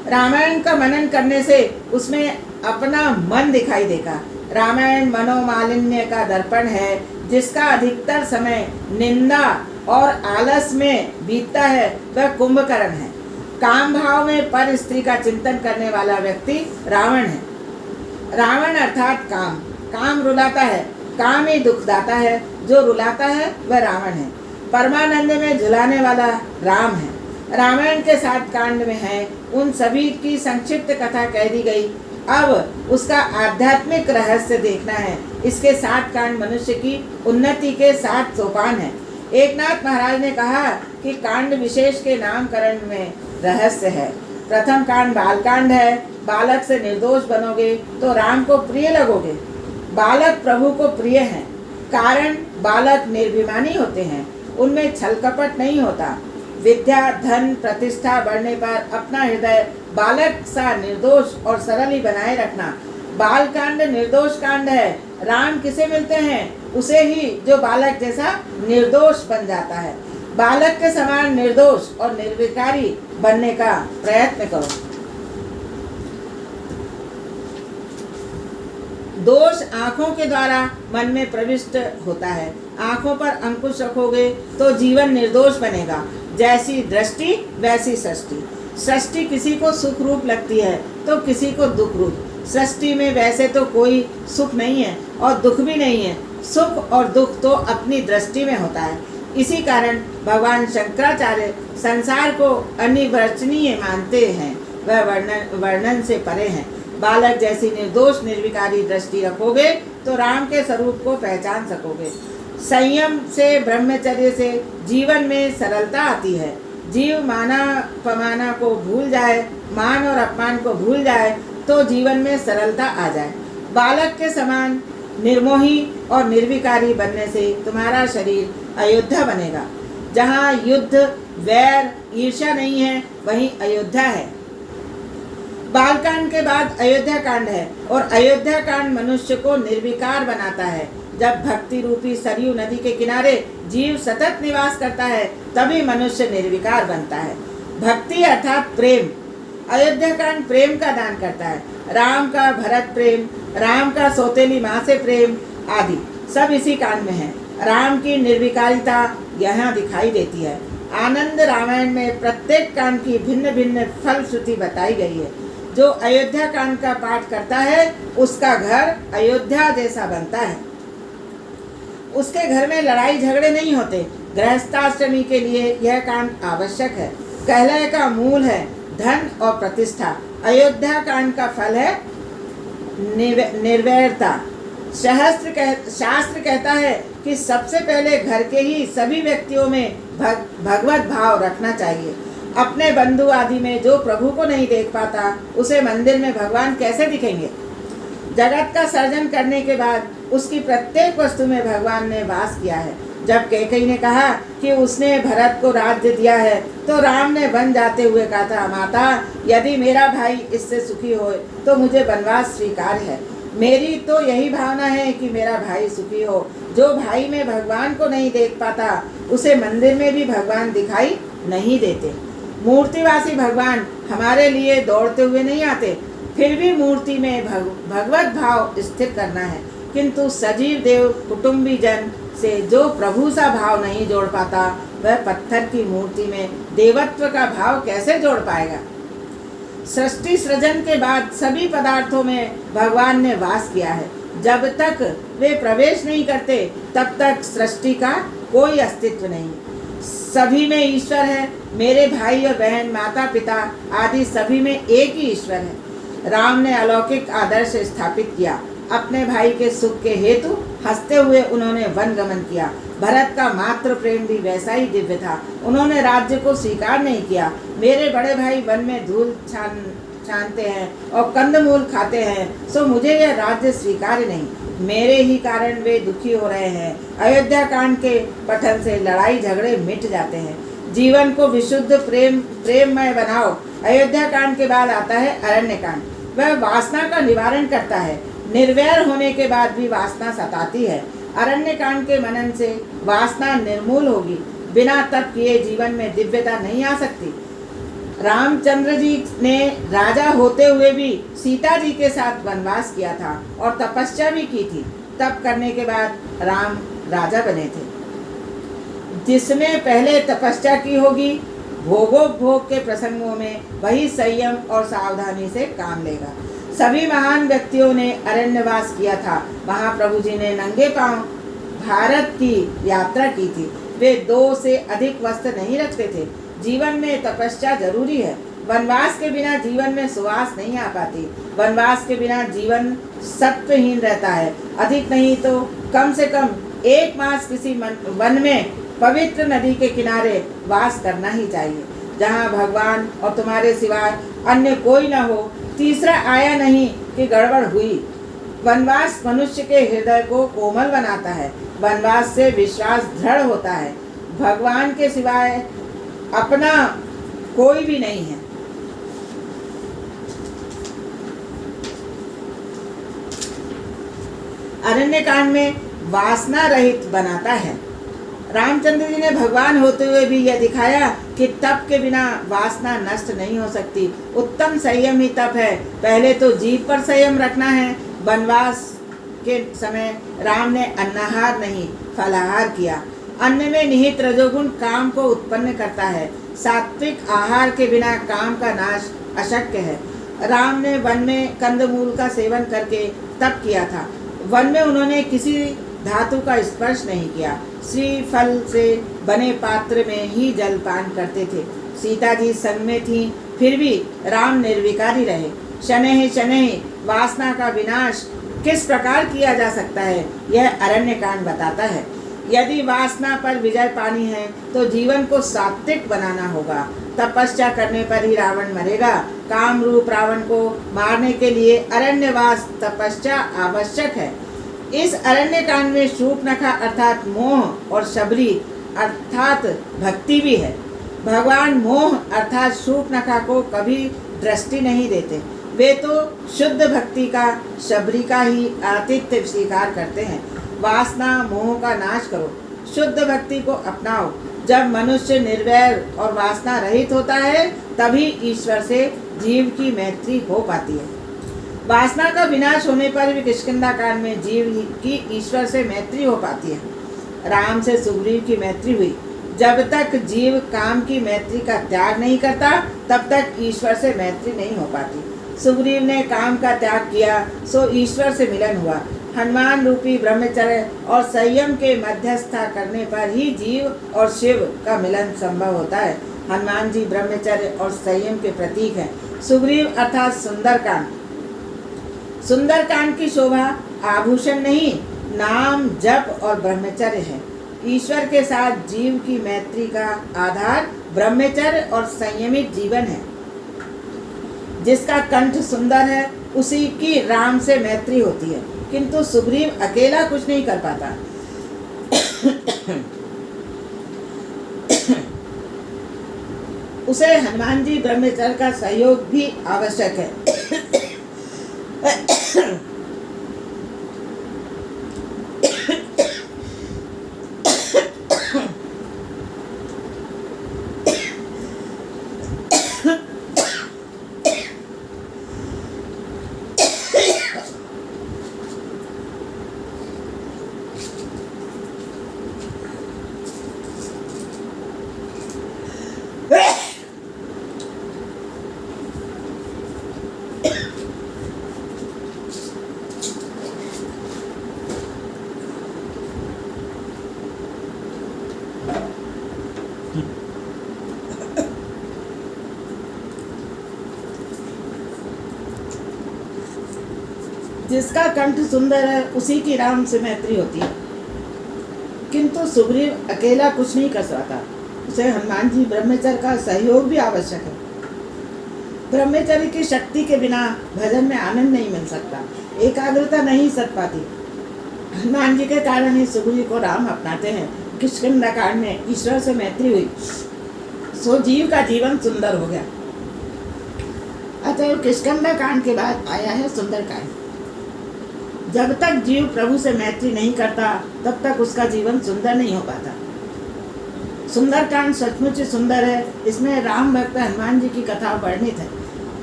रामायण का मनन करने से उसमें अपना मन दिखाई देगा। रामायण मनोमालिन्य का दर्पण है, जिसका अधिकतर समय निंदा और आलस में बीतता है वह कुंभकर्ण है। काम भाव में पर स्त्री का चिंतन करने वाला व्यक्ति रावण है। रावण अर्थात काम रुलाता है, काम ही दुखदाता है। जो रुलाता है वह रावण है। परमानंद में झुलाने वाला राम है। रामायण के 7 कांड में है, उन सभी की संक्षिप्त कथा कह दी गई। अब उसका आध्यात्मिक रहस्य देखना है। इसके 7 कांड मनुष्य की उन्नति के 7 सोपान हैं। एकनाथ महाराज ने कहा कि कांड विशेष के नामकरण में रहस्य है। प्रथम कांड बालकांड है। बालक से निर्दोष बनोगे तो राम को प्रिय लगोगे। बालक प्रभु को प्रिय हैं, कारण बालक निर्भिमानी होते हैं, उनमें छल कपट नहीं होता। विद्या धन प्रतिष्ठा बढ़ने पर अपना हृदय बालक सा निर्दोष और सरल ही बनाए रखना। बाल कांड निर्दोष कांड है। राम किसे मिलते हैं? उसे ही जो बालक जैसा निर्दोष बन जाता है। बालक के समान निर्दोष और निर्विकारी बनने का प्रयत्न करो। दोष आंखों के द्वारा मन में प्रविष्ट होता है। आंखों पर अंकुश रखोगे तो जीवन निर्दोष बनेगा। जैसी दृष्टि वैसी सृष्टि। सृष्टि किसी को सुख रूप लगती है तो किसी को दुख रूप। सृष्टि में वैसे तो कोई सुख नहीं है और दुख भी नहीं है। सुख और दुख तो अपनी दृष्टि में होता है। इसी कारण भगवान शंकराचार्य संसार को अनिर्वचनीय मानते हैं। वह वर्णन से परे हैं। बालक जैसी निर्दोष निर्विकारी दृष्टि रखोगे तो राम के स्वरूप को पहचान सकोगे। संयम से, ब्रह्मचर्य से जीवन में सरलता आती है। जीव माना अपमाना को भूल जाए, मान और अपमान को भूल जाए तो जीवन में सरलता आ जाए। बालक के समान निर्मोही और निर्विकारी बनने से तुम्हारा शरीर अयोध्या बनेगा। जहाँ युद्ध, वैर, ईर्ष्या नहीं है वहीं अयोध्या है। बालकांड के बाद अयोध्या कांड है और अयोध्या कांड मनुष्य को निर्विकार बनाता है। जब भक्ति रूपी सरयू नदी के किनारे जीव सतत निवास करता है तभी मनुष्य निर्विकार बनता है। भक्ति अर्थात प्रेम। अयोध्या कांड प्रेम का दान करता है। राम का भरत प्रेम, राम का सौतेली माँ से प्रेम आदि सब इसी कांड में है। राम की निर्विकारिता यहाँ दिखाई देती है। आनंद रामायण में प्रत्येक कांड की भिन्न भिन्न फलश्रुति बताई गई है। जो अयोध्या कांड का पाठ करता है उसका घर अयोध्या जैसा बनता है। उसके घर में लड़ाई झगड़े नहीं होते। गृहस्थाश्रमी के लिए यह कांड आवश्यक है। कलह का मूल है धन और प्रतिष्ठा। अयोध्या कांड का फल है निर्वैरता। शास्त्र कहता है कि सबसे पहले घर के ही सभी व्यक्तियों में भगवत भाव रखना चाहिए। अपने बंधु आदि में जो प्रभु को नहीं देख पाता उसे मंदिर में भगवान कैसे दिखेंगे। जगत का सर्जन करने के बाद उसकी प्रत्येक वस्तु में भगवान ने वास किया है। जब कैकेयी ने कहा कि उसने भरत को राज्य दिया है तो राम ने वन जाते हुए कहा था, माता यदि मेरा भाई इससे सुखी हो तो मुझे वनवास स्वीकार है। मेरी तो यही भावना है कि मेरा भाई सुखी हो। जो भाई में भगवान को नहीं देख पाता उसे मंदिर में भी भगवान दिखाई नहीं देते। मूर्तिवासी भगवान हमारे लिए दौड़ते हुए नहीं आते। फिर भी मूर्ति में भगवत भाव स्थिर करना है। किंतु सजीव देव कुटुंबी जन से जो प्रभु सा भाव नहीं जोड़ पाता वह पत्थर की मूर्ति में देवत्व का भाव कैसे जोड़ पाएगा। सृष्टि सृजन के बाद सभी पदार्थों में भगवान ने वास किया है। जब तक वे प्रवेश नहीं करते तब तक सृष्टि का कोई अस्तित्व नहीं। सभी में ईश्वर है। मेरे भाई और बहन, माता पिता आदि सभी में एक ही ईश्वर है। राम ने अलौकिक आदर्श स्थापित किया। अपने भाई के सुख के हेतु हंसते हुए उन्होंने वन गमन किया। भरत का मातृ प्रेम भी वैसा ही दिव्य था। उन्होंने राज्य को स्वीकार नहीं किया। मेरे बड़े भाई वन में धूल छानते हैं और कंदमूल खाते हैं, सो मुझे यह राज्य स्वीकार्य नहीं। मेरे ही कारण वे दुखी हो रहे हैं। अयोध्या कांड के पठन से लड़ाई झगड़े मिट जाते हैं। जीवन को विशुद्ध प्रेममय बनाओ। अयोध्या कांड के बाद आता है अरण्य कांड। वह वासना का निवारण करता है। निर्वैर होने के बाद भी वासना सताती है। अरण्य कांड के मनन से वासना निर्मूल होगी। बिना तप किए जीवन में दिव्यता नहीं आ सकती। रामचंद्र जी ने राजा होते हुए भी सीता जी के साथ वनवास किया था और तपस्या भी की थी। तप करने के बाद राम राजा बने थे। जिसने पहले तपस्या की होगी भोगोपभोग के प्रसंगों में वही संयम और सावधानी से काम लेगा। सभी महान व्यक्तियों ने अरण्यवास किया था। वहाँ प्रभु जी ने नंगे पांव भारत की यात्रा की थी। वे 2 से अधिक वस्त्र नहीं रखते थे। जीवन में तपस्या जरूरी है। वनवास के बिना जीवन में सुवास नहीं आ पाती। वनवास के बिना जीवन सत्वहीन रहता है। अधिक नहीं तो कम से कम 1 मास किसी वन में पवित्र नदी के किनारे वास करना ही चाहिए, जहाँ भगवान और तुम्हारे सिवाय अन्य कोई न हो। तीसरा आया नहीं कि गड़बड़ हुई। वनवास मनुष्य के हृदय को कोमल बनाता है। वनवास से विश्वास दृढ़ होता है। भगवान के सिवाय अपना कोई भी नहीं है। अरण्य कांड में वासना रहित बनाता है। रामचंद्र जी ने भगवान होते हुए भी यह दिखाया कि तप के बिना वासना नष्ट नहीं हो सकती। उत्तम संयम ही तप है। पहले तो जीभ पर संयम रखना है। वनवास के समय राम ने अन्नाहार नहीं फलाहार किया। अन्न में निहित रजोगुण काम को उत्पन्न करता है। सात्विक आहार के बिना काम का नाश अशक्य है। राम ने वन में कंदमूल का सेवन करके तप किया था। वन में उन्होंने किसी धातु का स्पर्श नहीं किया। श्रीफल से बने पात्र में ही जलपान करते थे। सीता जी संग में थी, फिर भी राम निर्विकारी रहे। शनैः शनैः वासना का विनाश किस प्रकार किया जा सकता है, यह अरण्यकांड बताता है। यदि वासना पर विजय पानी है तो जीवन को सात्विक बनाना होगा। तपस्या करने पर ही रावण मरेगा। काम रूप रावण को मारने के लिए अरण्यवास तपस्या आवश्यक है। इस अरण्यकांड में शूर्पणखा अर्थात मोह और शबरी अर्थात भक्ति भी है। भगवान मोह अर्थात शूर्पणखा को कभी दृष्टि नहीं देते। वे तो शुद्ध भक्ति का शबरी का ही आतिथ्य स्वीकार करते हैं। वासना मोह का नाश करो, शुद्ध भक्ति को अपनाओ। जब मनुष्य निर्वैर और वासना रहित होता है तभी ईश्वर से जीव की मैत्री हो पाती है। वासना का विनाश होने पर भी किष्किंधा कांड में जीव की ईश्वर से मैत्री हो पाती है। राम से सुग्रीव की मैत्री हुई। जब तक जीव काम की मैत्री का त्याग नहीं करता तब तक ईश्वर से मैत्री नहीं हो पाती। सुग्रीव ने काम का त्याग किया सो ईश्वर से मिलन हुआ। हनुमान रूपी ब्रह्मचर्य और संयम के मध्यस्थता करने पर ही जीव और शिव का मिलन संभव होता है। हनुमान जी ब्रह्मचर्य और संयम के प्रतीक हैं। सुग्रीव अर्थात सुंदरकांड। सुंदरकांड की शोभा आभूषण नहीं, नाम जप और ब्रह्मचर्य है। ईश्वर के साथ जीव की मैत्री का आधार ब्रह्मचर्य और संयमित जीवन है। जिसका कंठ सुंदर है उसी की राम से मैत्री होती है, किंतु सुग्रीव अकेला कुछ नहीं कर पाता। उसे हनुमान जी ब्रह्मचर्य का सहयोग भी आवश्यक है। जिसका कंठ सुंदर है उसी की राम से मैत्री होती है, किंतु सुग्रीव अकेला कुछ नहीं कर सकता। उसे हनुमान जी ब्रह्मचर्य का सहयोग भी आवश्यक है। ब्रह्मचर्य की शक्ति के बिना भजन में आनंद नहीं मिल सकता, एकाग्रता नहीं सध पाती। हनुमान जी के कारण ही सुग्रीव को राम अपनाते हैं। किष्किंधा कांड में ईश्वर से मैत्री हुई सो जीव का जीवन सुंदर हो गया। अतः किष्किंधा कांड के बाद आया है सुंदरकांड। जब तक जीव प्रभु से मैत्री नहीं करता तब तक उसका जीवन सुंदर नहीं हो पाता। सुंदरकांड सचमुच सुंदर है। इसमें राम भक्त हनुमान जी की कथा वर्णित है।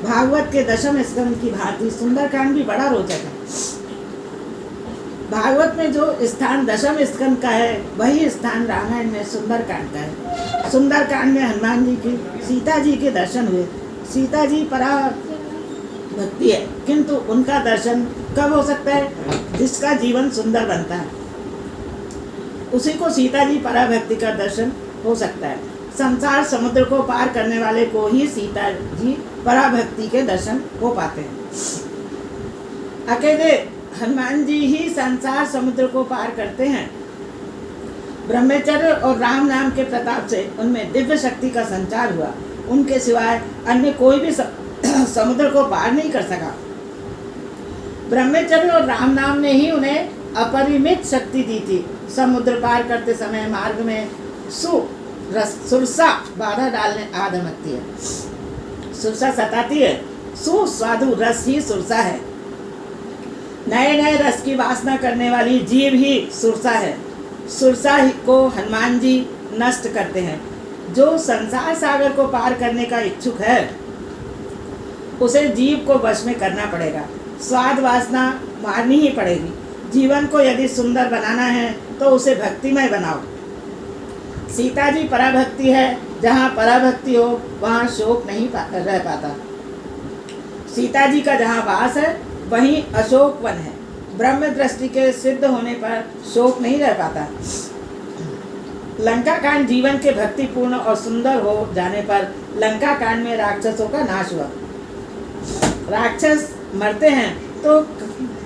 भागवत के दशम स्कंद की भांति सुंदरकांड भी बड़ा रोचक है। भागवत में जो स्थान दशम स्कंद का है वही स्थान रामायण में सुंदरकांड का है। सुंदरकांड में हनुमान जी की सीता जी के दर्शन हुए। सीता जी परा भक्ति है, किंतु उनका दर्शन कब हो सकता है? जिसका जीवन सुंदर बनता है उसी को सीता जी पराभक्ति का दर्शन हो सकता है। संसार समुद्र को पार करने वाले को ही सीता जी पराभक्ति के दर्शन हो पाते हैं। अकेले हनुमान जी ही संसार समुद्र को पार करते हैं। ब्रह्मचर्य और राम नाम के प्रताप से उनमें दिव्य शक्ति का संचार हुआ। उनके सिवाय अन्य कोई भी समुद्र को पार नहीं कर सका। ब्रह्मचर्य और राम नाम ने ही उन्हें अपरिमित शक्ति दी थी। समुद्र पार करते समय मार्ग में सुरसा बाधा डालने आदमकती है। सुरसा सताती है। सुस्वादु रस ही सुरसा है। नए नए रस की वासना करने वाली जीव ही सुरसा है। सुरसा को हनुमान जी नष्ट करते हैं। जो संसार सागर को पार करने का इच्छुक है उसे जीव को वश में करना पड़ेगा। स्वाद वासना मारनी ही पड़ेगी। जीवन को यदि सुंदर बनाना है तो उसे भक्तिमय बनाओ। सीता जी पराभक्ति है। जहाँ पराभक्ति हो वहाँ शोक नहीं रह पाता। सीता जी का जहाँ वास है वहीं अशोक वन है। ब्रह्म दृष्टि के सिद्ध होने पर शोक नहीं रह पाता। लंका कांड जीवन के भक्तिपूर्ण और सुंदर हो जाने पर लंका कांड में राक्षसों का नाश हुआ। राक्षस मरते हैं तो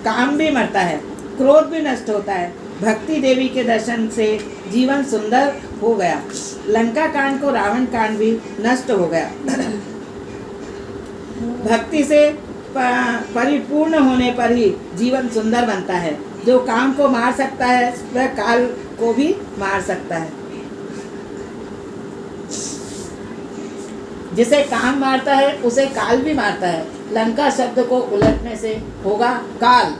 काम भी मरता है, क्रोध भी नष्ट होता है। भक्ति देवी के दर्शन से जीवन सुंदर हो गया। लंका कांड को रावण कांड भी नष्ट हो गया। भक्ति से परिपूर्ण होने पर ही जीवन सुंदर बनता है। जो काम को मार सकता है वह काल को भी मार सकता है। जिसे काम मारता है उसे काल भी मारता है। लंका शब्द को उलटने से होगा काल।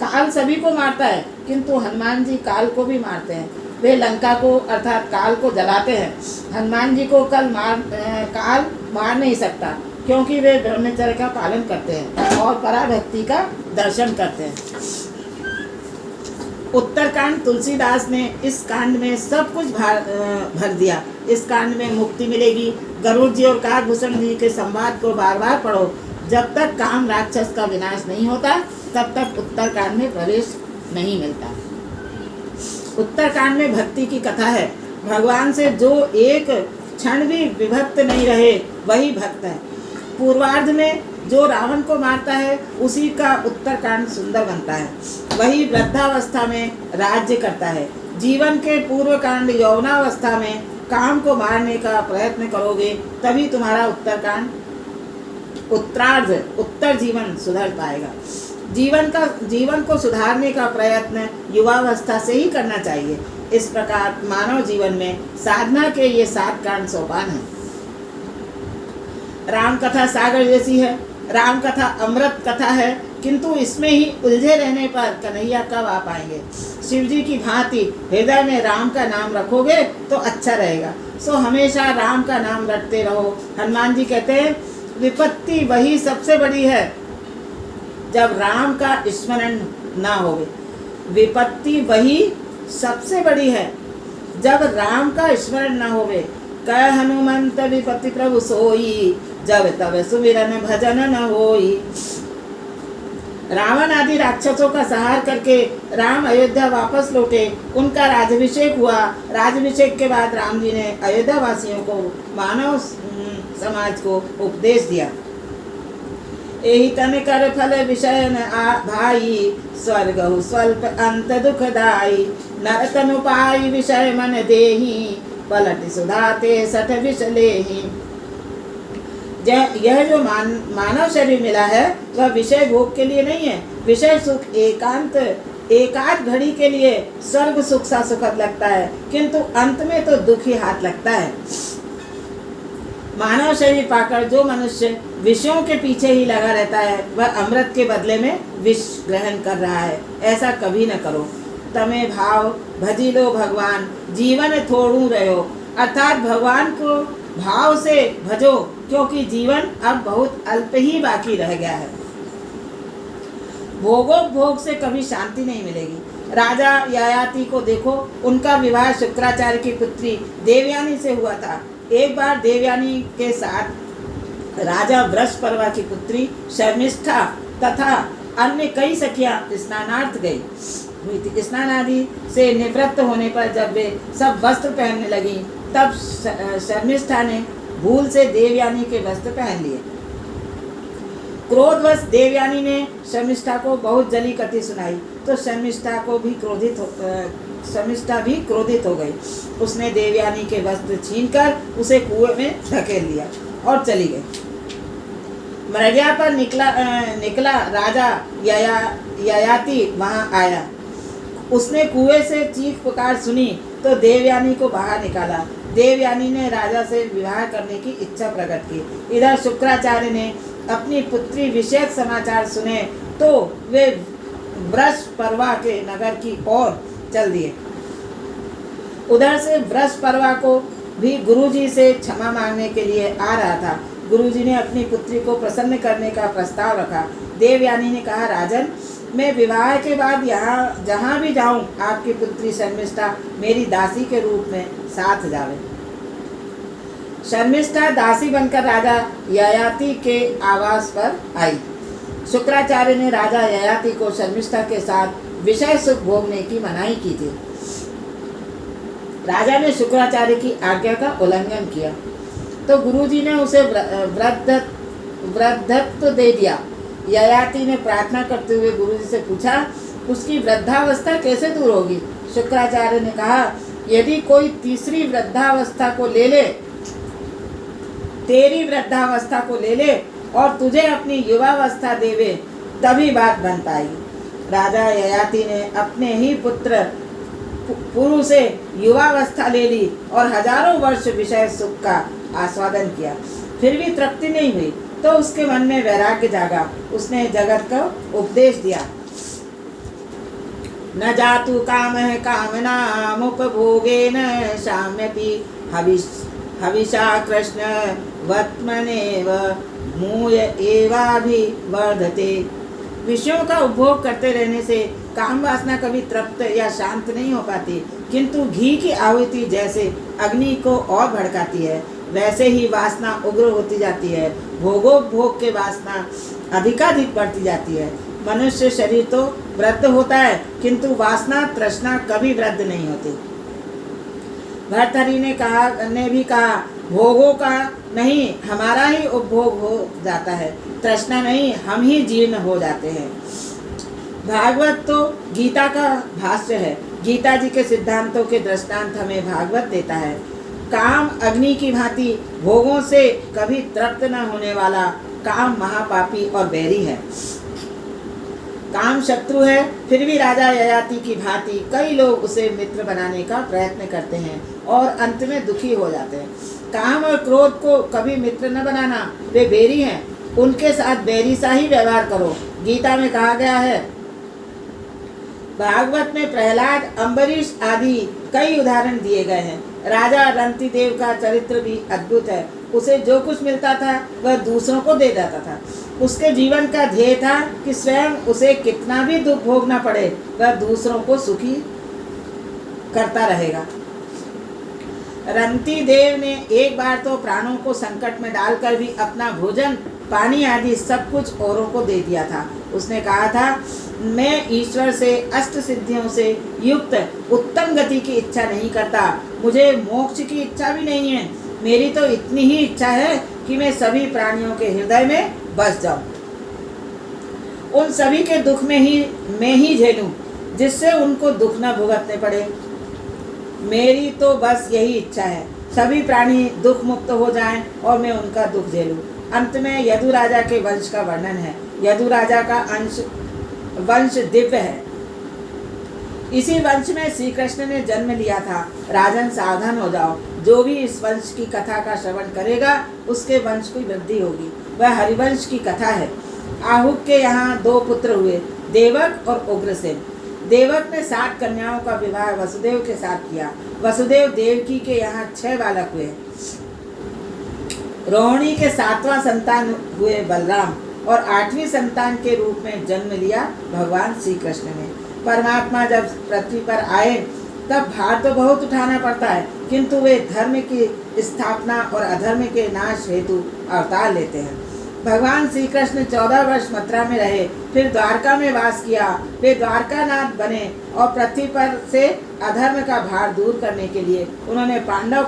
काल सभी को मारता है किंतु हनुमान जी काल को भी मारते हैं। वे लंका को अर्थात काल को जलाते हैं। हनुमान जी को काल मार नहीं सकता क्योंकि वे ब्रह्मचर्य का पालन करते हैं और पराभक्ति का दर्शन करते हैं। उत्तरकांड तुलसीदास ने इस कांड में सब कुछ भर दिया। इस कांड में मुक्ति मिलेगी। गरुड़ जी और काकभूषण जी के संवाद को बार बार पढ़ो। जब तक काम राक्षस का विनाश नहीं होता तब तक उत्तरकांड में प्रवेश नहीं मिलता। उत्तरकांड में भक्ति की कथा है। भगवान से जो एक क्षण भी विभक्त नहीं रहे वही भक्त है। पूर्वार्ध में जो रावण को मारता है उसी का उत्तरकांड सुंदर बनता है। वही वृद्धावस्था में राज्य करता है। जीवन के पूर्व कांड यौवनावस्था में काम को मारने का प्रयत्न करोगे तभी तुम्हारा उत्तरकांड उत्तरार्ध उत्तर जीवन सुधर पाएगा। जीवन को सुधारने का प्रयत्न युवावस्था से ही करना चाहिए। इस प्रकार मानव जीवन में साधना के ये 7 कांड सोपान हैं। राम कथा सागर जैसी है। राम कथा अमृत कथा है किंतु इसमें ही उलझे रहने पर कन्हैया कब आ पाएंगे। शिव जी की भांति हृदय में राम का नाम रखोगे तो अच्छा रहेगा। सो हमेशा राम का नाम रटते रहो। हनुमान जी कहते हैं विपत्ति वही सबसे बड़ी है जब राम का स्मरण ना होवे। विपत्ति वही सबसे बड़ी है जब राम का स्मरण न होवे। कह हनुमंत विपत्ति प्रभु सोई जब तब सुमिरन भजन न होई। रावण आदि राक्षसों का संहार करके राम अयोध्या वापस लौटे। उनका राज्याभिषेक हुआ। राज्याभिषेक के बाद राम जी ने अयोध्या वासियों को मानव समाज को उपदेश दिया। एहि तन कर फल विषय न भाई स्वर्ग स्वल्प अंत दुखदाई। नर तनु पाई विषय मन देहि पलट सुधाते सठ विष लेहि। यह जो मानव शरीर मिला है वह विषय भोग के लिए नहीं है। विषय सुख एकाध घड़ी के लिए स्वर्ग सुख सा सुखद लगता है किंतु अंत में तो दुख ही हाथ लगता है। मानव शरीर पाकर जो मनुष्य विषयों के पीछे ही लगा रहता है वह अमृत के बदले में विष ग्रहण कर रहा है। ऐसा कभी न करो। तमे भाव भजी लो भगवान जीवन थोड़ू रहो। अर्थात भगवान को भाव से भजो क्योंकि जीवन अब बहुत अल्प ही बाकी रह गया है। भोग से कभी शांति नहीं मिलेगी। राजा ययाति को देखो। उनका विवाह शुक्राचार्य की पुत्री देवयानी से हुआ था। एक बार देवयानी के साथ राजा वृषपर्वा की पुत्री शर्मिष्ठा तथा अन्य कई सखियां स्नानार्थ गई हुई थी। स्नान आदि से निवृत्त होने पर जब वे सब वस्त्र पहनने लगी तब शर्मिष्ठा ने भूल से देवयानी के वस्त्र पहन लिए। क्रोधवश देवयानी ने शर्मिष्ठा को बहुत जली कथी सुनाई तो शर्मिष्ठा भी क्रोधित हो गई। उसने देवयानी के वस्त्र छीनकर उसे कुएं में धकेल दिया और चली गई। मरडिया पर निकला राजा ययाति वहां आया। उसने कुएं से चीख पुकार सुनी तो देवयानी को बाहर निकाला। देवयानी ने राजा से विवाह करने की इच्छा प्रकट की। इधर शुक्राचार्य ने अपनी पुत्री विषयक समाचार सुने तो वे वृषपर्वा के नगर की ओर चल दिए। उधर से बृहस्पति को भी गुरुजी से क्षमा मांगने के लिए आ रहा था। गुरुजी ने अपनी पुत्री को प्रसन्न करने का प्रस्ताव रखा। देवयानी ने कहा, राजन, मैं विवाह के बाद यहाँ जहाँ भी जाऊँ आपकी पुत्री शर्मिष्ठा मेरी दासी के रूप में साथ जावे। शर्मिष्ठा दासी बनकर राजा ययाति के आवास पर आई। शुक्राचार्य ने राजा ययाति को शर्मिष्ठा के साथ विषय सुख भोगने की मनाही की थी। राजा ने शुक्राचार्य की आज्ञा का उल्लंघन किया तो गुरुजी ने उसे वृद्धत्व दे दिया। ययाति ने प्रार्थना करते हुए गुरुजी से पूछा, उसकी वृद्धावस्था कैसे दूर होगी? शुक्राचार्य ने कहा, यदि कोई तीसरी वृद्धावस्था को ले ले, तेरी वृद्धावस्था को ले ले और तुझे अपनी युवावस्था देवे, तभी बात बन पाएगी। राजा ययाति ने अपने ही पुत्र पुरु से युवावस्था ले ली और हजारों वर्ष विषय सुख का आस्वादन किया, फिर भी तृप्ति नहीं हुई तो उसके मन में वैराग्य जागा। उसने जगत को उपदेश दिया, न जातु कामः कामनामुपभोगेन शाम्यपि हविषा कृष्ण वर्त्मनेव मूय एवाभिवर्धते। विषयों का उपभोग करते रहने से काम वासना कभी तृप्त या शांत नहीं हो पाती, किंतु घी की आहुति जैसे अग्नि को और भड़काती है, वैसे ही वासना उग्र होती जाती है। भोगोपभोग के वासना अधिकाधिक बढ़ती जाती है। मनुष्य शरीर तो वृद्ध होता है, किंतु वासना तृष्णा कभी वृद्ध नहीं होती। भर्तहरि ने भी कहा, भोगों का नहीं हमारा ही उपभोग हो जाता है, तृष्णा नहीं हम ही जीर्ण हो जाते हैं। भागवत तो गीता का भाष्य है। गीता जी के सिद्धांतों के दृष्टांत हमें भागवत देता है। काम अग्नि की भांति भोगों से कभी तृप्त न होने वाला काम महापापी और बैरी है। काम शत्रु है, फिर भी राजा ययाति की भांति कई लोग उसे मित्र बनाने का प्रयत्न करते हैं और अंत में दुखी हो जाते हैं। काम और क्रोध को कभी मित्र न बनाना, वे बैरी हैं, उनके साथ बैरी सा ही व्यवहार करो। गीता में कहा गया है। भागवत में प्रहलाद, अम्बरीश आदि कई उदाहरण दिए गए हैं। राजा रंतिदेव का चरित्र भी अद्भुत है। उसे जो कुछ मिलता था वह दूसरों को दे देता था। उसके जीवन का ध्येय था कि स्वयं उसे कितना भी दुख भोगना पड़े, वह दूसरों को सुखी करता रहेगा। रंतिदेव ने एक बार तो प्राणों को संकट में डालकर भी अपना भोजन, पानी आदि सब कुछ औरों को दे दिया था। उसने कहा था, मैं ईश्वर से अष्ट सिद्धियों से युक्त उत्तम गति की इच्छा नहीं करता, मुझे मोक्ष की इच्छा भी नहीं है। मेरी तो इतनी ही इच्छा है कि मैं सभी प्राणियों के हृदय में बस जाऊं, उन सभी के दुख में ही मैं ही झेलूं, जिससे उनको दुख न भुगतने पड़े। मेरी तो बस यही इच्छा है, सभी प्राणी दुख मुक्त हो जाएं और मैं उनका दुख झेलूं। अंत में यदु राजा के वंश का वर्णन है। यदु राजा का वंश दिव्य है। इसी वंश में श्री कृष्ण ने जन्म लिया था। राजन सावधान हो जाओ, जो भी इस वंश की कथा का श्रवण करेगा उसके वंश की वृद्धि होगी। वह हरिवंश की कथा है। आहुक के यहाँ 2 पुत्र हुए, देवक और उग्रसेन। देवक ने 7 कन्याओं का विवाह वसुदेव के साथ किया। वसुदेव देवकी के यहाँ 6 बालक हुए। रोहिणी के 7वां संतान हुए बलराम और 8वीं संतान के रूप में जन्म लिया भगवान श्री कृष्ण ने। परमात्मा जब पृथ्वी पर आए तब भार तो बहुत उठाना पड़ता है, किंतु वे धर्म की स्थापना और अधर्म के नाश हेतु अवतार लेते हैं। भगवान श्री कृष्ण 14 वर्ष मथुरा में रहे, फिर द्वारका में वास किया। वे द्वारकानाथ बने और पृथ्वी पर से अधर्म का भार दूर करने के लिए उन्होंने पांडव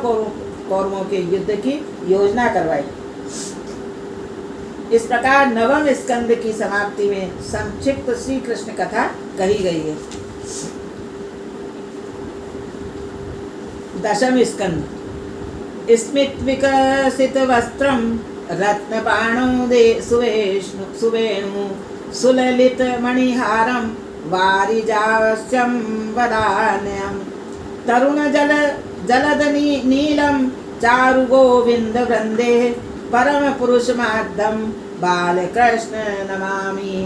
कौरवों के युद्ध की योजना करवाई। इस प्रकार 9वें स्कंद की समाप्ति में संक्षिप्त श्री कृष्ण कथा कही गई है। 10वां स्कंद। स्मित विकसित वस्त्रम रत्नपाणो दे सुवेणु सुललित मणिहारम वारिजास्यम वदान्यम तरुण जलद नीलम चारु गोविंद वृंदे परम पुरुष माध्यम बालकृष्ण नमामि।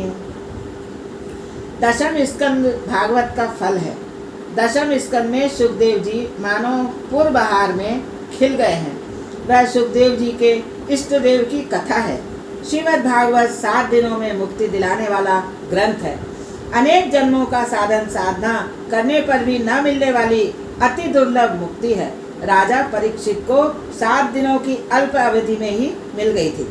10वां स्कंद भागवत का फल है। दशम स्कंद में सुखदेव जी मानो पूर्वहार में खिल गए हैं। वह सुखदेव जी के इष्ट देव की कथा है। श्रीमद् भागवत 7 दिनों में मुक्ति दिलाने वाला ग्रंथ है। अनेक जन्मों का साधन साधना करने पर भी न मिलने वाली अति दुर्लभ मुक्ति है। राजा परीक्षित को 7 दिनों की अल्प अवधि में ही मिल गई थी।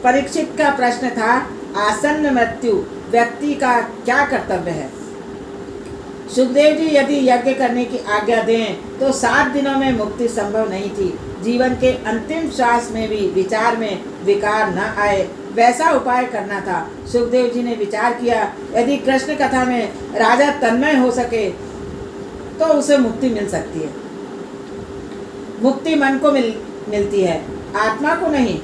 परीक्षित का प्रश्न था, आसन्न मृत्यु व्यक्ति का क्या कर्तव्य है। सुखदेव जी यदि यज्ञ करने की आज्ञा दें तो 7 दिनों में मुक्ति संभव नहीं थी। जीवन के अंतिम श्वास में भी विचार में विकार न आए वैसा उपाय करना था। सुखदेव जी ने विचार किया, यदि कृष्ण कथा में राजा तन्मय हो सके तो उसे मुक्ति मिल सकती है। मुक्ति मन को मिलती है, आत्मा को नहीं।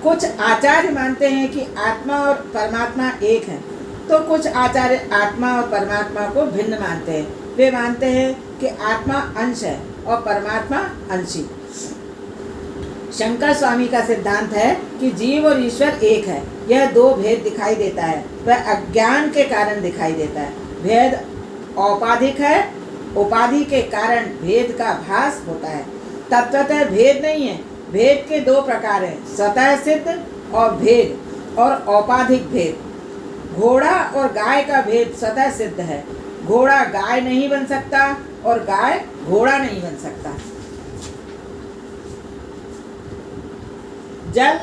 कुछ आचार्य मानते हैं कि आत्मा और परमात्मा एक हैं, तो कुछ आचार्य आत्मा और परमात्मा को भिन्न मानते हैं। वे मानते हैं कि आत्मा अंश है और परमात्मा अंशी। शंकर स्वामी का सिद्धांत है कि जीव और ईश्वर एक है। यह 2 भेद दिखाई देता है, वह अज्ञान के कारण दिखाई देता है। भेद औपाधिक है, उपाधि के कारण भेद का भास होता है। तत्वतः भेद नहीं है। भेद के 2 प्रकार हैं, स्वतः सिद्ध और भेद और औपाधिक भेद। घोड़ा और गाय का भेद स्वतः सिद्ध है। घोड़ा गाय नहीं बन सकता और गाय घोड़ा नहीं बन सकता। जल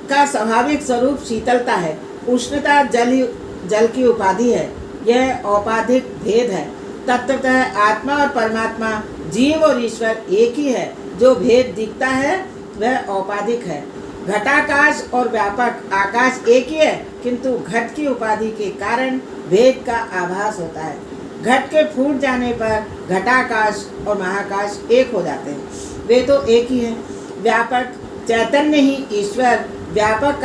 का स्वाभाविक स्वरूप शीतलता है। उष्णता जल की उपाधि है। यह औपाधिक भेद है। तत्वतः आत्मा और परमात्मा, जीव और ईश्वर एक ही है। जो भेद दिखता है वह औपाधिक है। घटाकाश और व्यापक आकाश एक ही है, किंतु घट की उपाधि के कारण भेद का आभास होता है। घट के फूट जाने पर घटाकाश और महाकाश एक हो जाते हैं। वे तो एक ही हैं। व्यापक चैतन्य ही ईश्वर, व्यापक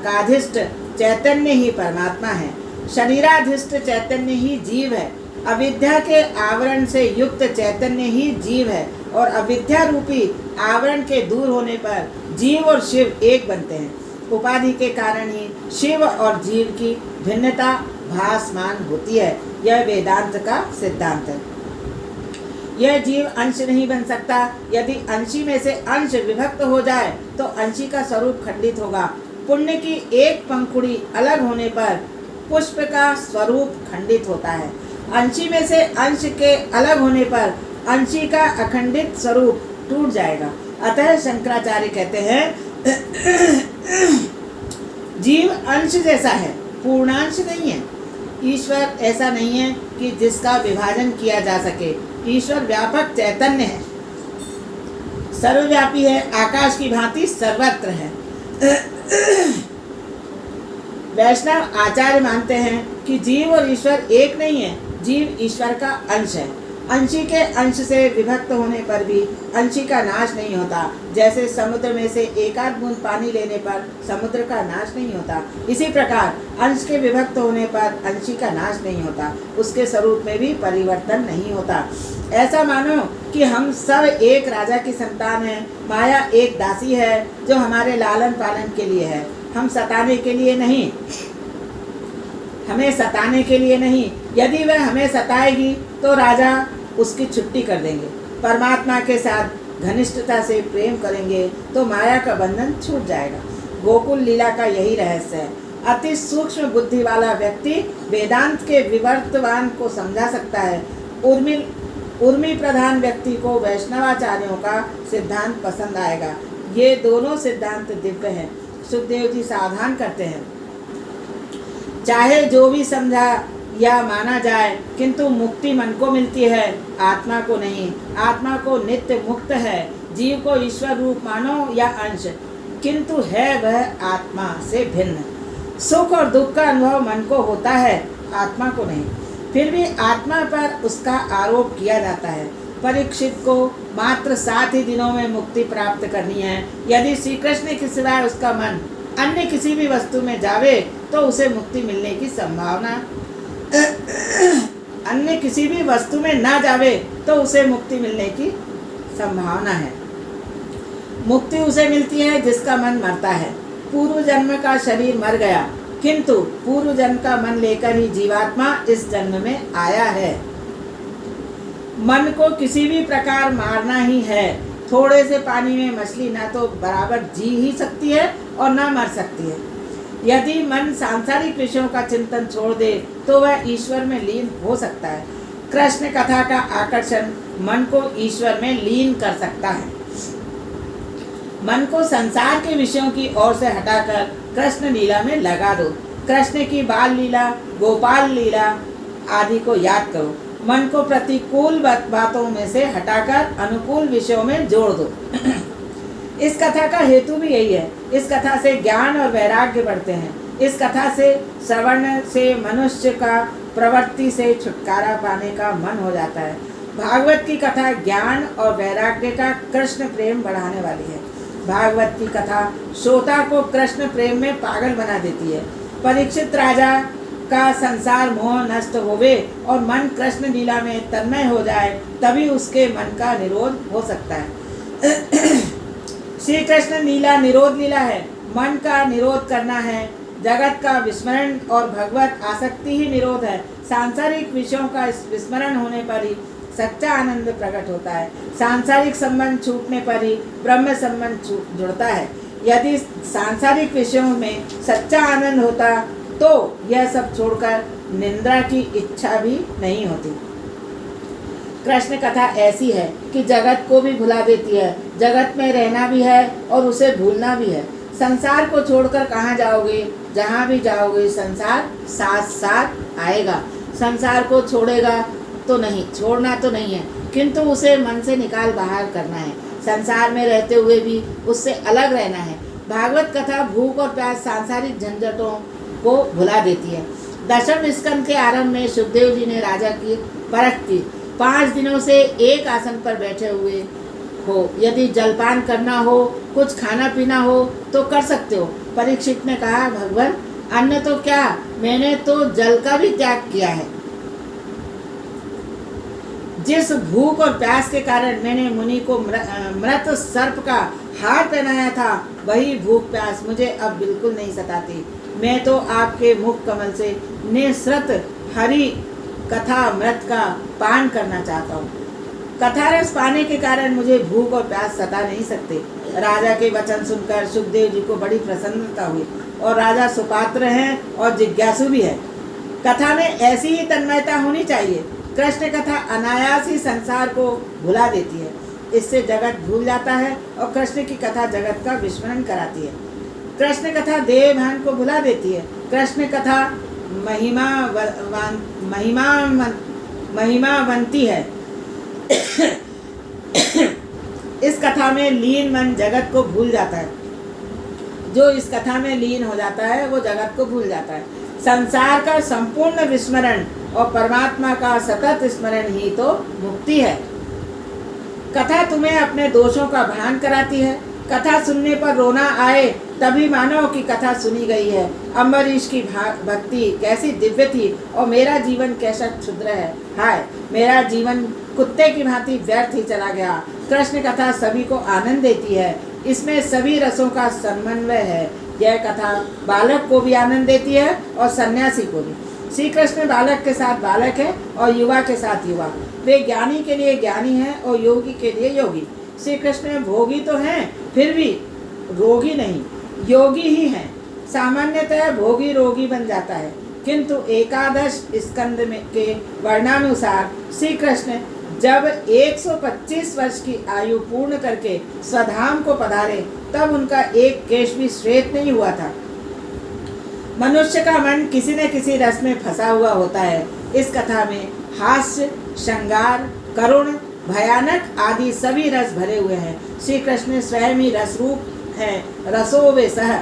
काधिष्ठ चैतन्य ही परमात्मा है। शरीराधिष्ठ चैतन्य ही जीव है। अविद्या के आवरण से युक्त चैतन्य ही जीव है और अविद्या रूपी आवरण के दूर होने पर जीव और शिव एक बनते हैं। उपाधि के कारण ही शिव और जीव की भिन्नता भासमान होती है। यह वेदांत का सिद्धांत है। यह जीव अंश नहीं बन सकता। यदि अंशी में से अंश विभक्त हो जाए तो अंशी का स्वरूप खंडित होगा। पुण्य की एक पंखुड़ी अलग होने पर पुष्प का स्वरूप खंडित होता है। अंशी में से अंश के अलग होने पर अंशी का अखंडित स्वरूप टूट जाएगा। अतः शंकराचार्य कहते हैं, जीव अंश जैसा है, पूर्णांश नहीं है। ईश्वर ऐसा नहीं है कि जिसका विभाजन किया जा सके। ईश्वर व्यापक चैतन्य है, सर्वव्यापी है, आकाश की भांति सर्वत्र है। वैष्णव आचार्य मानते हैं कि जीव और ईश्वर एक नहीं है। जीव ईश्वर का अंश है। अंशी के अंश से विभक्त होने पर भी अंशी का नाश नहीं होता। जैसे समुद्र में से एक आध बूंद पानी लेने पर समुद्र का नाश नहीं होता, इसी प्रकार अंश के विभक्त होने पर अंशी का नाश नहीं होता, उसके स्वरूप में भी परिवर्तन नहीं होता। ऐसा मानो कि हम सब एक राजा की संतान हैं। माया एक दासी है जो हमारे लालन पालन के लिए है, हम सताने के लिए नहीं, हमें सताने के लिए नहीं। यदि वह हमें सताएगी तो राजा उसकी छुट्टी कर देंगे। परमात्मा के साथ घनिष्ठता से प्रेम करेंगे तो माया का बंधन छूट जाएगा। गोकुल लीला का यही रहस्य है। अति सूक्ष्म बुद्धि वाला व्यक्ति वेदांत के विवर्तवान को समझा सकता है। उर्मी प्रधान व्यक्ति को वैष्णवाचार्यों का सिद्धांत पसंद आएगा। ये दोनों सिद्धांत दिव्य हैं। सुखदेव जी सावधान करते हैं, चाहे जो भी समझा या माना जाए, किंतु मुक्ति मन को मिलती है, आत्मा को नहीं। आत्मा को नित्य मुक्त है। जीव को ईश्वर रूप मानो या अंश, किंतु है वह आत्मा से भिन्न। सुख और दुख का अनुभव मन को होता है, आत्मा को नहीं। फिर भी आत्मा पर उसका आरोप किया जाता है। परीक्षित को मात्र 7 ही दिनों में मुक्ति प्राप्त करनी है। यदि श्री कृष्ण के सिवाय उसका मन अन्य किसी भी वस्तु में जावे तो उसे मुक्ति मिलने की संभावना, अन्य किसी भी वस्तु में ना जावे तो उसे मुक्ति मिलने की संभावना है। मुक्ति उसे मिलती है जिसका मन मरता है। पूर्व जन्म का शरीर मर गया, किंतु पूर्व जन्म का मन लेकर ही जीवात्मा इस जन्म में आया है। मन को किसी भी प्रकार मारना ही है। थोड़े से पानी में मछली ना तो बराबर जी ही सकती है और ना मर सकती है। यदि मन सांसारिक विषयों का चिंतन छोड़ दे तो वह ईश्वर में लीन हो सकता है। कृष्ण कथा का आकर्षण मन को ईश्वर में लीन कर सकता है। मन को संसार के विषयों की ओर से हटाकर कृष्ण लीला में लगा दो। कृष्ण की बाल लीला, गोपाल लीला आदि को याद करो। मन को प्रतिकूल बातों में से हटाकर अनुकूल विषयों में जोड़ दो। इस कथा का हेतु भी यही है। इस कथा से ज्ञान और वैराग्य बढ़ते हैं। इस कथा से श्रवण से मनुष्य का प्रवृत्ति से छुटकारा पाने का मन हो जाता है। भागवत की कथा ज्ञान और वैराग्य का कृष्ण प्रेम बढ़ाने वाली है। भागवत की कथा श्रोता को कृष्ण प्रेम में पागल बना देती है। परीक्षित राजा का संसार मोह नष्ट होवे और मन कृष्ण लीला में तन्मय हो जाए, तभी उसके मन का निरोध हो सकता है। श्री कृष्ण लीला निरोध लीला है। मन का निरोध करना है। जगत का विस्मरण और भगवत आसक्ति ही निरोध है। सांसारिक विषयों का विस्मरण होने पर ही सच्चा आनंद प्रकट होता है। सांसारिक संबंध छूटने पर ही ब्रह्म संबंध जुड़ता है। यदि सांसारिक विषयों में सच्चा आनंद होता तो यह सब छोड़कर निंदा की इच्छा भी नहीं होती। कृष्ण कथा ऐसी है कि जगत को भी भुला देती है। जगत में रहना भी है और उसे भूलना भी है। संसार को छोड़कर कहाँ जाओगे? जहाँ भी जाओगे संसार साथ साथ आएगा। संसार को छोड़ेगा तो नहीं, छोड़ना तो नहीं है, किंतु उसे मन से निकाल बाहर करना है। संसार में रहते हुए भी उससे अलग रहना है। भागवत कथा भूख और प्यास सांसारिक झंझटों को भुला देती है। दशम स्कंद के आरंभ में सुखदेव जी ने राजा की परख की। 5 दिनों से एक आसन पर बैठे हुए हो। यदि जलपान करना हो, कुछ खाना पीना हो तो कर सकते हो। परीक्षित ने कहा, भगवान अन्न तो क्या, मैंने तो जल का भी त्याग किया है। जिस भूख और प्यास के कारण मैंने मुनि को मृत सर्प का हार पहनाया था, वही भूख प्यास मुझे अब बिल्कुल नहीं सताती। मैं तो आपके मुख कमल से निःसृत हरि कथा मृत का पान करना चाहता हूँ। कथा रस पाने के कारण मुझे भूख और प्यास सता नहीं सकते। राजा के वचन सुनकर सुखदेव जी को बड़ी प्रसन्नता हुई। और राजा सुपात्र हैं और जिज्ञासु भी है। कथा में ऐसी ही तन्मयता होनी चाहिए। कृष्ण कथा अनायास ही संसार को भुला देती है। इससे जगत भूल जाता है और कृष्ण की कथा जगत का विस्मरण कराती है। कृष्ण कथा देह भान को भुला देती है। कृष्ण कथा महिमावंती है। इस कथा में लीन मन जगत को भूल जाता है। जो इस कथा में लीन हो जाता है वो जगत को भूल जाता है। संसार का संपूर्ण विस्मरण और परमात्मा का सतत स्मरण ही तो मुक्ति है। कथा तुम्हें अपने दोषों का भान कराती है। कथा सुनने पर रोना आए तभी मानो कि कथा सुनी गई है। अम्बरीश की भक्ति कैसी दिव्य थी और मेरा जीवन कैसा क्षुद्र है। हाय, मेरा जीवन कुत्ते की भांति व्यर्थ ही चला गया। कृष्ण कथा सभी को आनंद देती है। इसमें सभी रसों का समन्वय है। यह कथा बालक को भी आनंद देती है और सन्यासी को भी। श्री कृष्ण बालक के साथ बालक है और युवा के साथ युवा। वे ज्ञानी के लिए ज्ञानी हैं और योगी के लिए योगी। श्री कृष्ण भोगी तो हैं, फिर भी रोगी नहीं, योगी ही हैं। सामान्यतः भोगी रोगी बन जाता है, किंतु एकादश स्कंद में के वर्णानुसार श्री कृष्ण जब 125 वर्ष की आयु पूर्ण करके स्वधाम को पधारे, तब उनका एक केश भी श्वेत नहीं हुआ था। मनुष्य का मन किसी न किसी रस में फंसा हुआ होता है। इस कथा में हास्य, श्रृंगार, करुण, भयानक आदि सभी रस भरे हुए हैं। श्री कृष्ण स्वयं ही रस रूप है। रसो वे सह।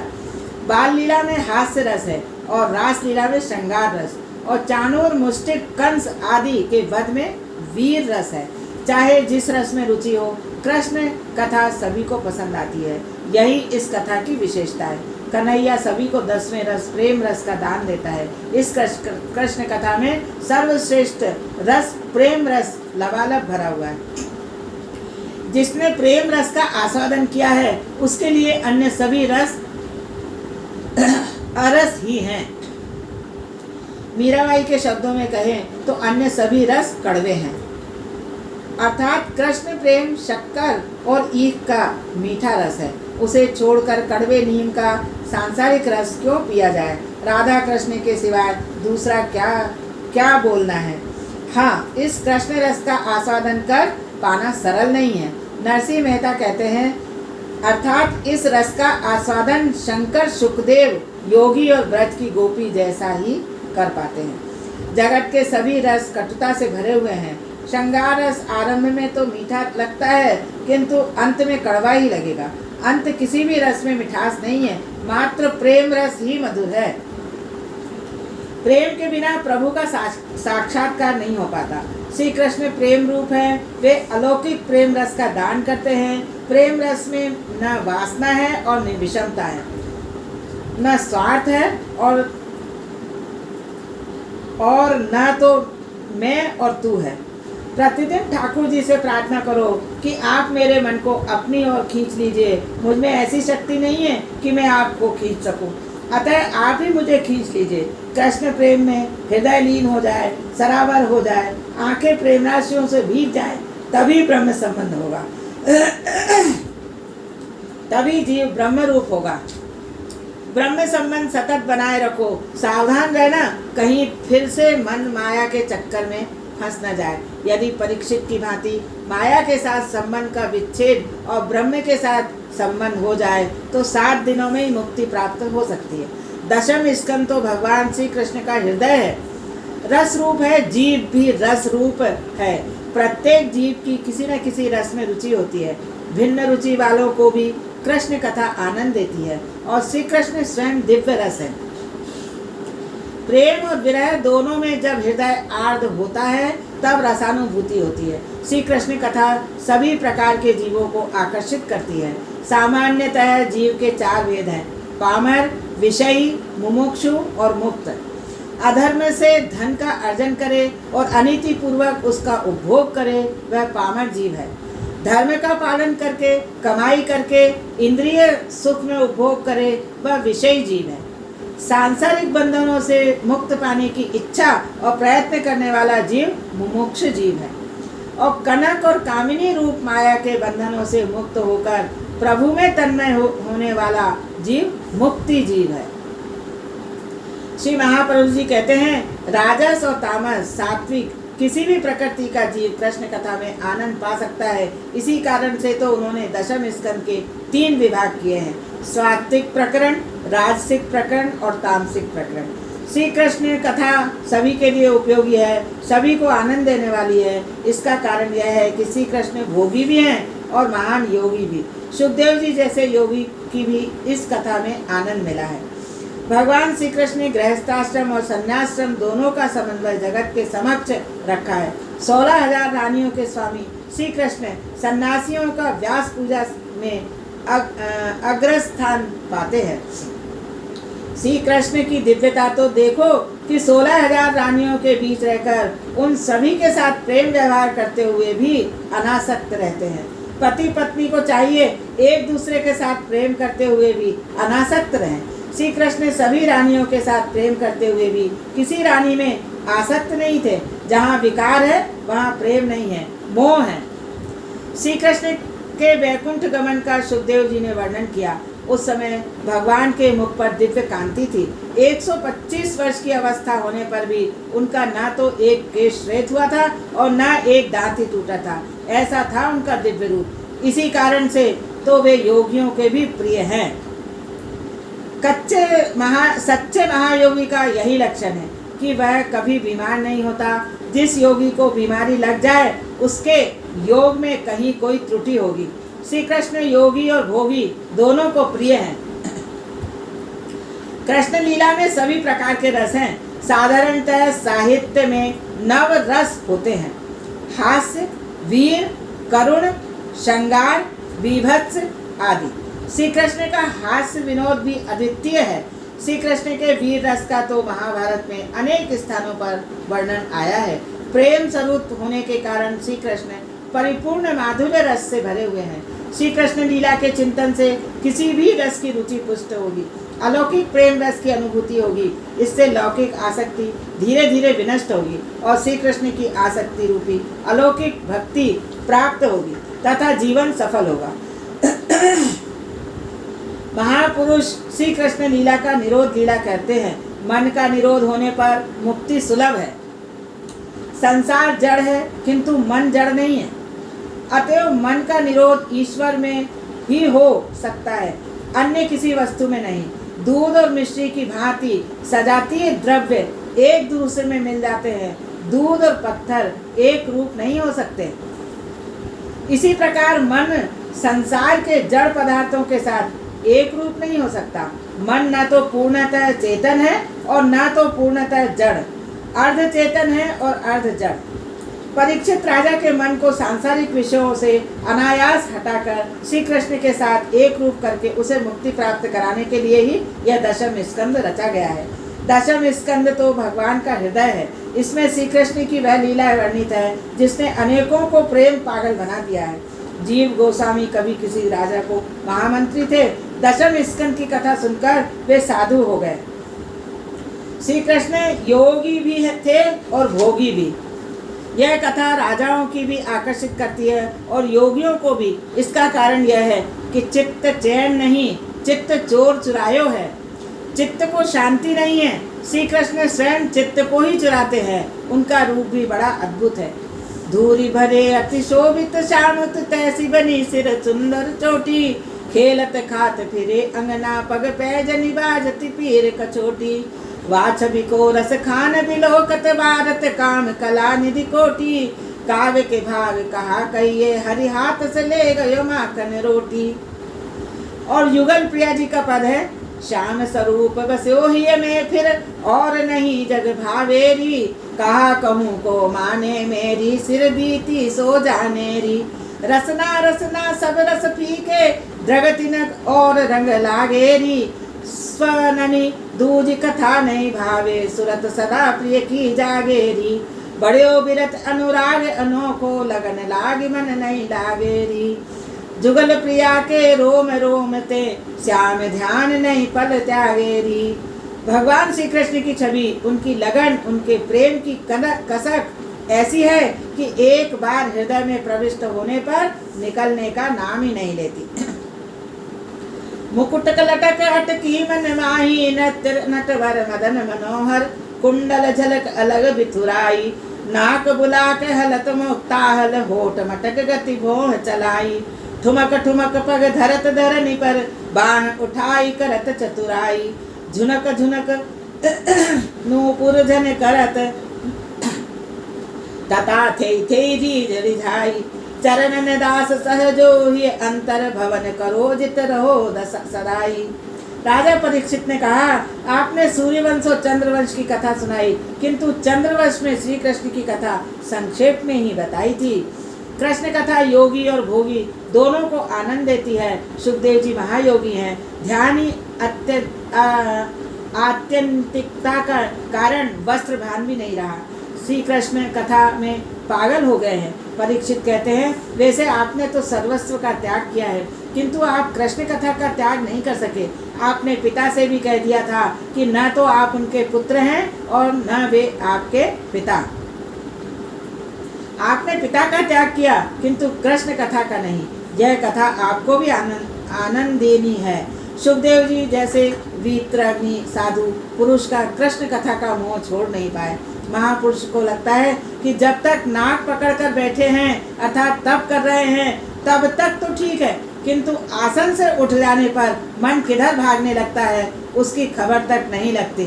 बाल लीला में हास्य रस है और रास लीला में श्रृंगार रस और चाणूर, मुष्टिक, कंस आदि के वध में वीर रस है। चाहे जिस रस में रुचि हो, कृष्ण कथा सभी को पसंद आती है। यही इस कथा की विशेषता है। कन्हैया सभी को 10वें रस प्रेम रस का दान देता है। इस कृष्ण कथा में सर्वश्रेष्ठ रस प्रेम रस लबालब भरा हुआ है। जिसने प्रेम रस का आस्वादन किया है उसके लिए अन्य सभी रस अरस ही हैं। मीराबाई के शब्दों में कहें तो अन्य सभी रस कड़वे हैं। अर्थात कृष्ण प्रेम शक्कर और ईख का मीठा रस है। उसे छोड़कर कड़वे नीम का सांसारिक रस क्यों पिया जाए? राधा कृष्ण के सिवाय दूसरा क्या क्या बोलना है। हाँ, इस कृष्ण रस का आस्वादन कर पाना सरल नहीं है। नरसिंह मेहता कहते हैं, अर्थात इस रस का आस्वादन शंकर सुखदेव योगी और ब्रज की गोपी जैसा ही कर पाते हैं। जगत के सभी रस कटुता से भरे हुए हैं। श्रृंगार रस आरंभ में तो मीठा लगता है, किंतु अंत में कड़वा ही लगेगा। अंत किसी भी रस में मिठास नहीं है, मात्र प्रेम रस ही मधुर है। प्रेम के बिना प्रभु का साक्षात्कार नहीं हो पाता। श्री कृष्ण प्रेम रूप है। वे अलौकिक प्रेम रस का दान करते हैं। प्रेम रस में न वासना है और न विषमता है, न स्वार्थ है और न तो मैं और तू है। प्रतिदिन ठाकुर जी से प्रार्थना करो कि आप मेरे मन को अपनी ओर खींच लीजिए। मुझ में ऐसी शक्ति नहीं है कि मैं आपको खींच सकूं, अतः आप ही मुझे खींच लीजिए। कृष्ण प्रेम में हृदय लीन हो जाए, सरावर हो जाए, आंखें प्रेम राशियों से भीग जाए, तभी ब्रह्म संबंध होगा, तभी जीव ब्रह्म रूप होगा। ब्रह्म संबंध सतत बनाए रखो। सावधान रहना, कहीं फिर से मन माया के चक्कर में फंस न जाए। यदि परीक्षित की भांति माया के साथ संबंध का विच्छेद और ब्रह्म के साथ संबंध हो जाए तो 7 दिनों में ही मुक्ति प्राप्त हो सकती है। दशम स्कंद तो भगवान श्री कृष्ण का हृदय है, रस रूप है। जीव भी रस रूप है। प्रत्येक जीव की किसी न किसी रस में रुचि होती है। भिन्न रुचि वालों को भी कृष्ण कथा आनंद देती है और श्री कृष्ण स्वयं दिव्य रस है। प्रेम और विरह दोनों में जब हृदय आर्द होता है तब रसानुभूति होती है। श्री कृष्ण कथा सभी प्रकार के जीवों को आकर्षित करती है। सामान्यतः जीव के 4 भेद हैं, पामर, विषयी, मुमुक्षु और मुक्त। अधर्म से धन का अर्जन करे और अनीति पूर्वक उसका उपभोग करे वह पामर जीव है। धर्म का पालन करके कमाई करके इंद्रिय सुख में उपभोग करे वह विषयी जीव है। सांसारिक बंधनों से मुक्त पाने की इच्छा और प्रयत्न करने वाला जीव मुमुक्ष जीव है। और कनक और कामिनी रूप माया के बंधनों से मुक्त होकर प्रभु में तन्मय होने वाला जीव मुक्ति जीव है। श्री महाप्रभु जी कहते हैं, राजस और तामस सात्विक किसी भी प्रकृति का जीव कृष्ण कथा में आनंद पा सकता है। इसी कारण से तो उन्होंने दशम स्कंद के 3 विभाग किए हैं, सात्विक प्रकरण, राजसिक प्रकरण और तामसिक प्रकरण। श्री कृष्ण कथा सभी के लिए उपयोगी है, सभी को आनंद देने वाली है। इसका कारण यह है कि श्री कृष्ण भोगी भी हैं और महान योगी भी। सुखदेव जी जैसे योगी की भी इस कथा में आनंद मिला है। भगवान श्री कृष्ण ने गृहस्थाश्रम और संन्याश्रम दोनों का समन्वय जगत के समक्ष रखा है। 16,000 रानियों के स्वामी श्री कृष्ण सन्यासियों का व्यास पूजा में अग्रस्थान पाते हैं। श्री कृष्ण की दिव्यता तो देखो कि 16,000 रानियों के बीच रहकर उन सभी के साथ प्रेम व्यवहार करते हुए भी अनासक्त रहते हैं। पति पत्नी को चाहिए एक दूसरे के साथ प्रेम करते हुए भी अनासक्त रहें। श्री कृष्ण सभी रानियों के साथ प्रेम करते हुए भी किसी रानी में आसक्त नहीं थे। जहाँ विकार है वहाँ प्रेम नहीं है, मोह है। श्री कृष्ण के वैकुंठ गमन का सुखदेव जी ने वर्णन किया। उस समय भगवान के मुख पर दिव्य कांति थी। 125 वर्ष की अवस्था होने पर भी उनका ना तो एक केश श्वेत हुआ था और ना एक दांत ही टूटा था। ऐसा था उनका दिव्य रूप। इसी कारण से तो वे योगियों के भी प्रिय हैं। सच्चे महायोगी का यही लक्षण है कि वह कभी बीमार नहीं होता। जिस योगी को बीमारी लग जाए उसके योग में कहीं कोई त्रुटि होगी। श्री कृष्ण योगी और भोगी दोनों को प्रिय हैं। कृष्ण लीला में सभी प्रकार के रस हैं। साधारणतः साहित्य में 9 रस होते हैं, हास्य, वीर, करुण, श्रृंगार, बीभत्स आदि। श्री कृष्ण का हास्य विनोद भी अद्वितीय है। श्री कृष्ण के वीर रस का तो महाभारत में अनेक स्थानों पर वर्णन आया है। प्रेम स्वरूप होने के कारण श्री कृष्ण परिपूर्ण माधुर्य रस से भरे हुए हैं। श्री कृष्ण लीला के चिंतन से किसी भी रस की रुचि पुष्ट होगी। अलौकिक प्रेम रस की अनुभूति होगी। इससे लौकिक आसक्ति धीरे धीरे विनष्ट होगी और श्री कृष्ण की आसक्ति रूपी अलौकिक भक्ति प्राप्त होगी तथा जीवन सफल होगा। महापुरुष श्री कृष्ण लीला का निरोध लीला कहते हैं। मन का निरोध होने पर मुक्ति सुलभ है। संसार जड़ है किंतु मन जड़ नहीं है, अतएव मन का निरोध ईश्वर में ही हो सकता है, अन्य किसी वस्तु में नहीं। दूध और मिश्री की भांति सजातीय द्रव्य एक दूसरे में मिल जाते हैं। दूध और पत्थर एक रूप नहीं हो सकते। इसी प्रकार मन संसार के जड़ पदार्थों के साथ एक रूप नहीं हो सकता। मन न तो पूर्णतः चेतन है और न तो पूर्णतः जड़, अर्ध चेतन है और अर्ध जड़। परीक्षित राजा के मन को सांसारिक विषयों से अनायास हटाकर श्री कृष्ण के साथ एक रूप करके उसे मुक्ति प्राप्त कराने के लिए ही यह दशम स्कंद रचा गया है। दशम स्कंद तो भगवान का हृदय है। इसमें श्री कृष्ण की वह लीला वर्णित है जिसने अनेकों को प्रेम पागल बना दिया है। जीव गोस्वामी कभी किसी राजा को महामंत्री थे। दशम स्कंद की कथा सुनकर वे साधु हो गए। श्री कृष्ण योगी भी थे और भोगी भी। यह कथा राजाओं की भी आकर्षित करती है और योगियों को भी। इसका कारण यह है कि चित्त चैन नहीं, चित्त चोर चुरायो है। चित्त को शांति नहीं है। श्री कृष्ण स्वयं चित्त को ही चुराते हैं। उनका रूप भी बड़ा अद्भुत है। धूरी भरे अति शोभित श्यामत तैसी बनी सिर सुंदर चोटी, खेलत खात फिरे अंगना पग पैजनी बाजती पीर कचोटी, वाछ बिको रस खान बिलोकत भारत काम कला निधि कोटि, काव्य के भाग कहा कहिए हरि हाथ से ले गयो माखन रोटी। और युगल प्रिया जी का पद है, श्याम स्वरूप बस्यो ही में फिर और नहीं जग भावेरी, कहा कहूँ को माने मेरी सिर बीती सो जानेरी, रसना रसना सब रस फीके द्रगतिनक और रंग लागेरी, स्वननी दूज कथा नहीं भावे सुरत सदा प्रिय की जागेरी, बड़ो बिरत अनुराग अनोखो लगन लाग मन नहीं लागेरी, जुगल प्रिया के रोम रोम ते श्याम ध्यान नहीं पल त्यागेरी। भगवान श्री कृष्ण की छवि, उनकी लगन, उनके प्रेम की कसक ऐसी है कि एक बार हृदय में प्रविष्ट होने पर निकलने का नाम ही नहीं लेती। मुकुट लटक अटकी मन माही, नटवर मदन मनोहर, कुंडल झलक अलग बिथुराई, नाक बुला के हलत मुक्ताहल, होठ मटक गति भोह चलाई, ठुमक ठुमक पग धरत धरनी पर, बाण उठाई करत चतुराई, झुनक झुनक नूपुर झन करत, तथा थे रिझाई, चरण दास सहजो ही अंतर भवन करो जित रहो दस सदाई। राजा परीक्षित ने कहा, आपने सूर्यवंश और चंद्रवंश की कथा सुनाई, किंतु चंद्रवंश में श्री कृष्ण की कथा संक्षेप में ही बताई थी। कृष्ण कथा योगी और भोगी दोनों को आनंद देती है। सुखदेव जी महायोगी हैं। ध्यानी आत्यंतिकता का कारण वस्त्र भान भी नहीं रहा। श्री कृष्ण कथा में पागल हो गए हैं। परीक्षित कहते हैं, वैसे आपने तो सर्वस्व का त्याग किया है, किंतु आप कृष्ण कथा का त्याग नहीं कर सके। आपने पिता से भी कह दिया था कि न तो आप उनके पुत्र हैं और न वे आपके पिता। आपने पिता का त्याग किया किंतु कृष्ण कथा का नहीं। यह कथा आपको भी आनंद देनी है। सुखदेव जी जैसे वीतराग्नि साधु पुरुष का कृष्ण कथा का मोह छोड़ नहीं पाए। महापुरुष को लगता है कि जब तक नाक पकड़कर बैठे हैं अर्थात तप कर रहे हैं तब तक तो ठीक है, किंतु आसन से उठ जाने पर मन किधर भागने लगता है उसकी खबर तक नहीं लगती।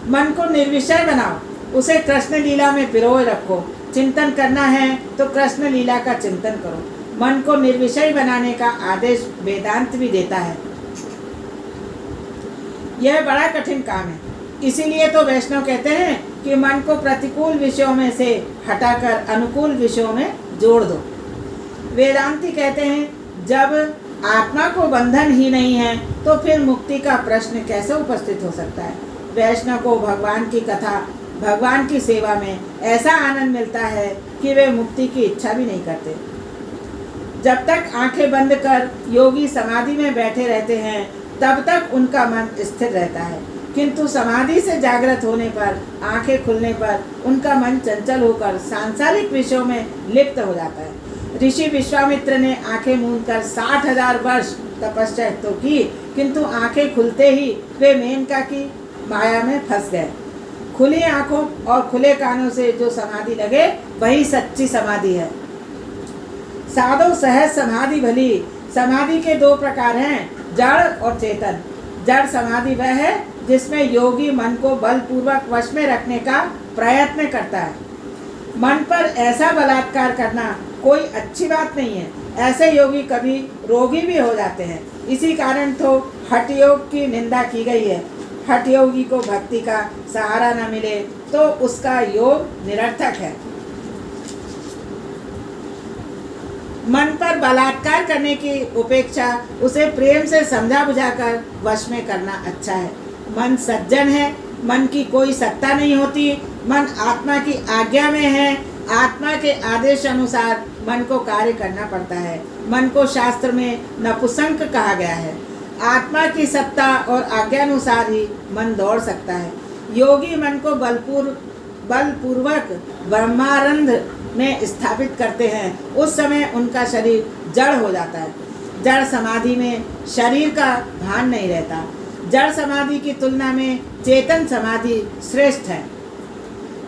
मन को निर्विषय बनाओ, उसे कृष्ण लीला में पिरोए रखो। चिंतन करना है तो कृष्ण लीला का चिंतन करो। मन को निर्विषय बनाने का आदेश वेदांत भी देता है। यह बड़ा कठिन काम है। इसीलिए तो वैष्णव कहते हैं कि मन को प्रतिकूल विषयों में से हटाकर अनुकूल विषयों में जोड़ दो। वेदांती कहते हैं जब आत्मा को बंधन ही नहीं है तो फिर मुक्ति का प्रश्न कैसे उपस्थित हो सकता है। वैष्णव को भगवान की कथा, भगवान की सेवा में ऐसा आनंद मिलता है कि वे मुक्ति की इच्छा भी नहीं करते। जब तक आंखें बंद कर योगी समाधि में बैठे रहते हैं तब तक उनका मन स्थिर रहता है, किंतु समाधि से जागृत होने पर, आंखें खुलने पर उनका मन चंचल होकर सांसारिक विषयों में लिप्त हो जाता है। ऋषि विश्वामित्र ने आंखें मूंदकर 60,000 वर्ष तपस्या तो की, किंतु आंखें खुलते ही वे मेनका की माया में फंस गए। खुली आंखों और खुले कानों से जो समाधि लगे वही सच्ची समाधि है। साधो सहज समाधि भली। समाधि के 2 प्रकार हैं, जड़ और चेतन। जड़ समाधि वह है जिसमें योगी मन को बलपूर्वक वश में रखने का प्रयत्न करता है। मन पर ऐसा बलात्कार करना कोई अच्छी बात नहीं है। ऐसे योगी कभी रोगी भी हो जाते हैं। इसी कारण तो हठ योग की निंदा की गई है। हठ योगी को भक्ति का सहारा न मिले तो उसका योग निरर्थक है। मन पर बलात्कार करने की उपेक्षा उसे प्रेम से समझा बुझाकर वश में करना अच्छा है। मन सज्जन है, मन की कोई सत्ता नहीं होती। मन आत्मा की आज्ञा में है। आत्मा के आदेश अनुसार मन को कार्य करना पड़ता है। मन को शास्त्र में नपुंसक कहा गया है। आत्मा की सत्ता और आज्ञानुसार ही मन दौड़ सकता है। योगी मन को बलपूर्वक ब्रह्मानंद में स्थापित करते हैं। उस समय उनका शरीर जड़ हो जाता है। जड़ समाधि में शरीर का भान नहीं रहता। जड़ समाधि की तुलना में चेतन समाधि श्रेष्ठ है।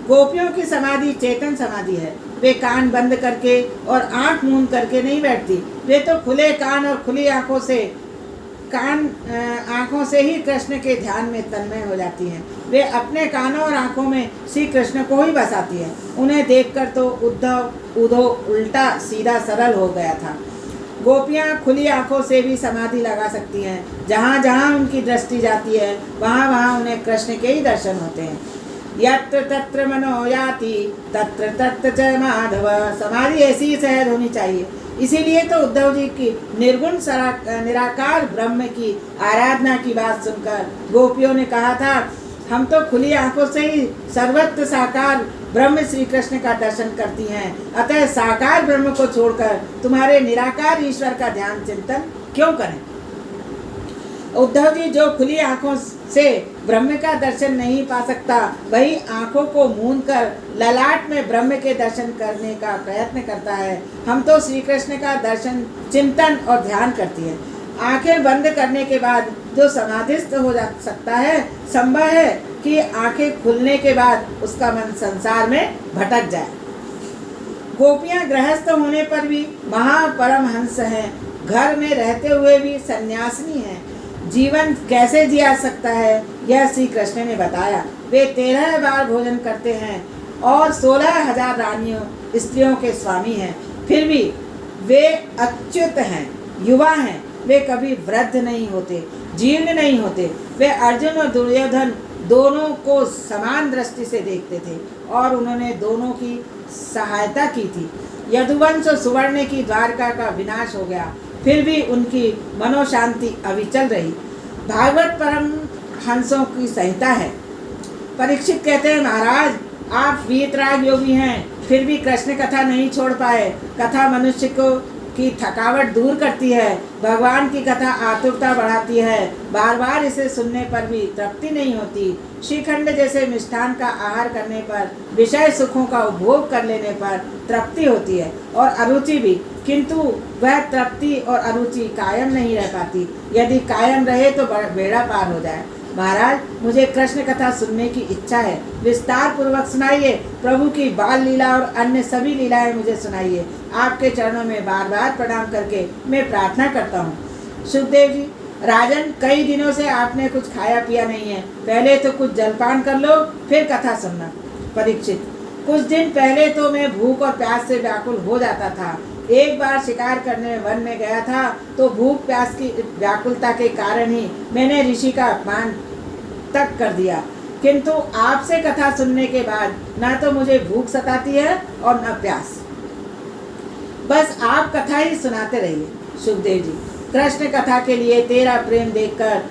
गोपियों की समाधि चेतन समाधि है। वे कान बंद करके और आंख मूंद करके नहीं बैठती। वे तो खुले कान और खुली आंखों से ही कृष्ण के ध्यान में तन्मय हो जाती हैं। वे अपने कानों और आंखों में श्री कृष्ण को ही बसाती हैं। उन्हें देखकर तो उद्धव उल्टा सीधा सरल हो गया था। गोपियाँ खुली आंखों से भी समाधि लगा सकती हैं। जहाँ जहाँ उनकी दृष्टि जाती है वहाँ वहाँ उन्हें कृष्ण के ही दर्शन होते हैं। यत्र तत्र मनो याति तत्र तत्र च माधव। समाधि ऐसी सहज होनी चाहिए। इसीलिए तो उद्धव जी की निर्गुण निराकार ब्रह्म की आराधना की बात सुनकर गोपियों ने कहा था, हम तो खुली आंखों से ही सर्वत्र साकार ब्रह्म श्री कृष्ण का दर्शन करती हैं। अतः साकार ब्रह्म को छोड़कर तुम्हारे निराकार ईश्वर का ध्यान चिंतन क्यों करें। उद्धव जी जो खुली आंखों से ब्रह्म का दर्शन नहीं पा सकता, वही आंखों को मूंद कर ललाट में ब्रह्म के दर्शन करने का प्रयत्न करता है। हम तो श्री कृष्ण का दर्शन चिंतन और ध्यान करती है। आंखें बंद करने के बाद जो समाधिस्थ हो जा सकता है, संभव है कि आंखें खुलने के बाद उसका मन संसार में भटक जाए। गोपियां गृहस्थ होने पर भी महापरमहंस हैं। घर में रहते हुए भी सन्यासिनी हैं। जीवन कैसे जिया सकता है यह श्री कृष्ण ने बताया। वे 13 बार भोजन करते हैं और 16,000 रानियों स्त्रियों के स्वामी हैं। फिर भी वे अच्युत हैं, युवा हैं। वे कभी वृद्ध नहीं होते, जीर्ण नहीं होते। वे अर्जुन और दुर्योधन दोनों को समान दृष्टि से देखते थे और उन्होंने दोनों की सहायता की थी। यदुवंश और सुवर्ण की द्वारका का विनाश हो गया, फिर भी उनकी मनोशांति अविचल रही। भागवत परम हंसों की संहिता है। परीक्षित कहते हैं, महाराज आप वीतराग योगी हैं, फिर भी कृष्ण कथा नहीं छोड़ पाए। कथा मनुष्य को की थकावट दूर करती है। भगवान की कथा आतुरता बढ़ाती है। बार बार इसे सुनने पर भी तृप्ति नहीं होती। श्रीखंड जैसे मिष्ठान का आहार करने पर, विषय सुखों का उपभोग कर लेने पर तृप्ति होती है और अरुचि भी, किंतु वह तृप्ति और अरुचि कायम नहीं रह पाती। यदि कायम रहे तो बेड़ा पार हो जाए। महाराज मुझे कृष्ण कथा सुनने की इच्छा है, विस्तार पूर्वक सुनाइए। प्रभु की बाल लीला और अन्य सभी लीलाएं मुझे सुनाइए। आपके चरणों में बार बार प्रणाम करके मैं प्रार्थना करता हूँ। सुखदेव जी, राजन कई दिनों से आपने कुछ खाया पिया नहीं है। पहले तो कुछ जलपान कर लो, फिर कथा सुनना। परीक्षित, कुछ दिन पहले तो मैं भूख और प्यास से व्याकुल हो जाता था। एक बार शिकार करने वन में गया था तो भूख प्यास की व्याकुलता के कारण ही मैंने ऋषि का अपमान तक कर दिया। किंतु आपसे कथा सुनने के बाद न तो मुझे भूख सताती है और न प्यास। बस आप कथा ही सुनाते रहिए। सुखदेव जी, कृष्ण कथा के लिए तेरा प्रेम देखकर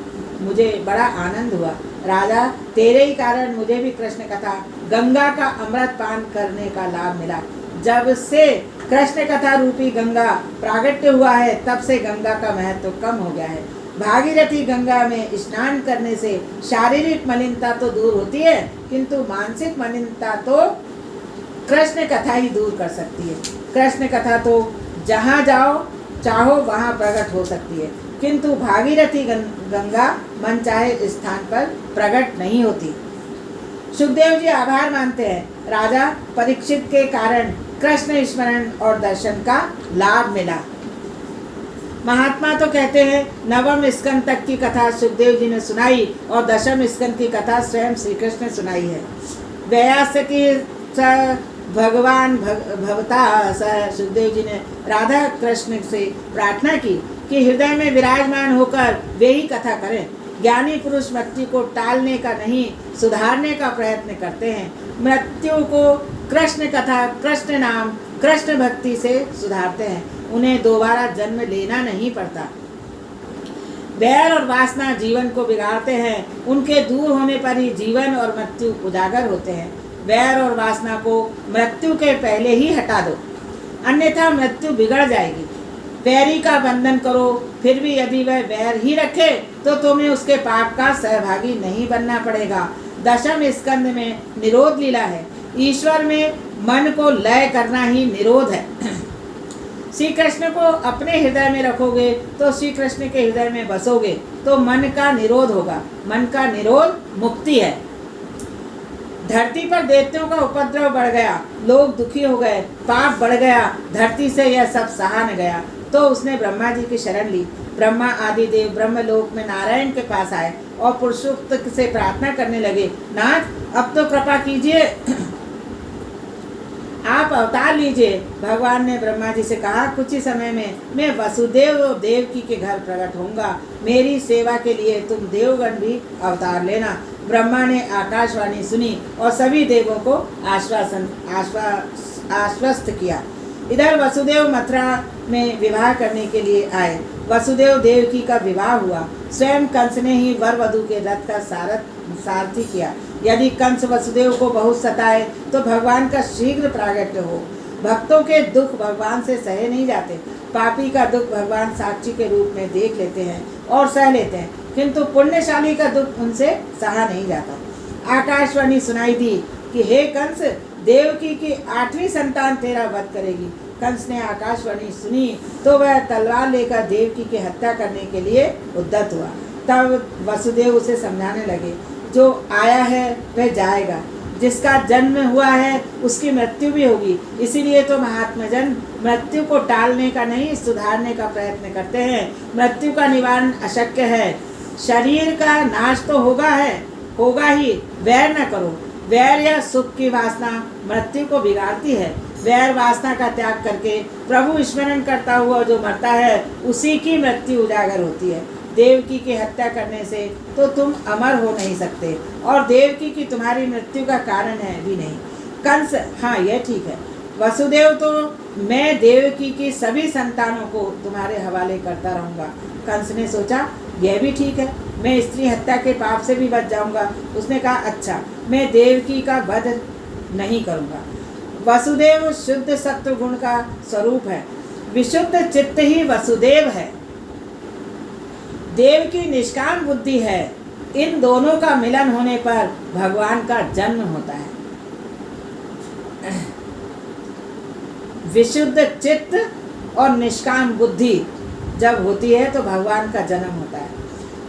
मुझे बड़ा आनंद हुआ। राजा, तेरे ही कारण मुझे भी कृष्ण कथा गंगा का अमृत पान करने का लाभ मिला। जब से कृष्ण कथा रूपी गंगा प्रागट्य हुआ है, तब से गंगा का महत्व कम हो गया है। भागीरथी गंगा में स्नान करने से शारीरिक मलिनता तो दूर होती है, किंतु मानसिक मलिनता तो कृष्ण कथा ही दूर कर सकती है। कृष्ण कथा तो जहाँ जाओ चाहो वहाँ प्रकट हो सकती है, किंतु भागीरथी गंगा मन चाहे स्थान पर प्रकट नहीं होती। सुखदेव जी आभार मानते हैं, राजा परीक्षित के कारण कृष्ण स्मरण और दर्शन का लाभ मिला। महात्मा तो कहते हैं नवम स्कंद तक की कथा सुखदेव जी ने सुनाई और दशम स्कंद की कथा स्वयं श्री कृष्ण ने सुनाई है। व्यास की भगवान भवता सुखदेव जी ने राधा कृष्ण से प्रार्थना की कि हृदय में विराजमान होकर वे ही कथा करें। ज्ञानी पुरुष मृत्यु को टालने का नहीं, सुधारने का प्रयत्न करते हैं। मृत्यु को कृष्ण कथा, कृष्ण नाम, कृष्ण भक्ति से सुधारते हैं। उन्हें दोबारा जन्म लेना नहीं पड़ता। वैर और वासना जीवन को बिगाड़ते हैं, उनके दूर होने पर ही जीवन और मृत्यु उजागर होते हैं। वैर और वासना को मृत्यु के पहले ही हटा दो, अन्यथा मृत्यु बिगड़ जाएगी। वैरी का बंधन करो, फिर भी यदि वह वैर ही रखे तो तुम्हें उसके पाप का सहभागी नहीं बनना पड़ेगा। दशम स्कंद में निरोध लीला है। ईश्वर में मन को लय करना ही निरोध है। श्री कृष्ण को अपने हृदय में रखोगे तो श्री कृष्ण के हृदय में बसोगे तो मन का निरोध होगा। मन का निरोध मुक्ति है। धरती पर देवताओं का उपद्रव बढ़ गया, लोग दुखी हो गए, पाप बढ़ गया, धरती से यह सब सहा न गया, तो उसने ब्रह्मा जी की शरण ली। ब्रह्मा आदि देव ब्रह्मलोक में नारायण के पास आए और पुरुषोक्त से प्रार्थना करने लगे, नाथ अब तो कृपा कीजिए, आप अवतार लीजिए। भगवान ने ब्रह्मा जी से कहा, कुछ ही समय में मैं वसुदेव और देवकी के घर प्रकट होऊंगा। मेरी सेवा के लिए तुम देवगण भी अवतार लेना। ब्रह्मा ने आकाशवाणी सुनी और सभी देवों को आश्वस्त किया। इधर वसुदेव मथुरा में विवाह करने के लिए आए। वसुदेव देवकी का विवाह हुआ। स्वयं कंस ने ही वर वधु के रथ का सारथी किया। यदि कंस वसुदेव को बहुत सताए तो भगवान का शीघ्र प्रागट्य हो। भक्तों के दुख भगवान से सहे नहीं जाते। पापी का दुख भगवान साक्षी के रूप में देख लेते हैं और सह लेते हैं, किंतु पुण्यशाली का दुख उनसे सहा नहीं जाता। आकाशवाणी सुनाई दी कि हे कंस, देवकी की 8वीं संतान तेरा वध करेगी। कंस ने आकाशवाणी सुनी तो वह तलवार लेकर देवकी की हत्या करने के लिए उद्यत हुआ। तब वसुदेव उसे समझाने लगे, जो आया है वह जाएगा, जिसका जन्म हुआ है उसकी मृत्यु भी होगी। इसीलिए तो महात्माजन मृत्यु को टालने का नहीं, सुधारने का प्रयत्न करते हैं। मृत्यु का निवारण अशक्य है। शरीर का नाश तो होगा ही। वैर न करो। वैर या सुख की वासना मृत्यु को बिगाड़ती है। वैर वासना का त्याग करके प्रभु स्मरण करता हुआ जो मरता है उसी की मृत्यु उजागर होती है। देवकी की हत्या करने से तो तुम अमर हो नहीं सकते और देवकी की तुम्हारी मृत्यु का कारण है भी नहीं। कंस, हाँ यह ठीक है, वसुदेव तो मैं देवकी की सभी संतानों को तुम्हारे हवाले करता रहूँगा। कंस ने सोचा यह भी ठीक है, मैं स्त्री हत्या के पाप से भी बच जाऊंगा। उसने कहा, अच्छा मैं देवकी का वध नहीं करूँगा। वसुदेव शुद्ध सत्व गुण का स्वरूप है। विशुद्ध चित्त ही वसुदेव है। देव की निष्काम बुद्धि है। इन दोनों का मिलन होने पर भगवान का जन्म होता है। विशुद्ध चित्त और निष्काम बुद्धि जब होती है तो भगवान का जन्म होता है।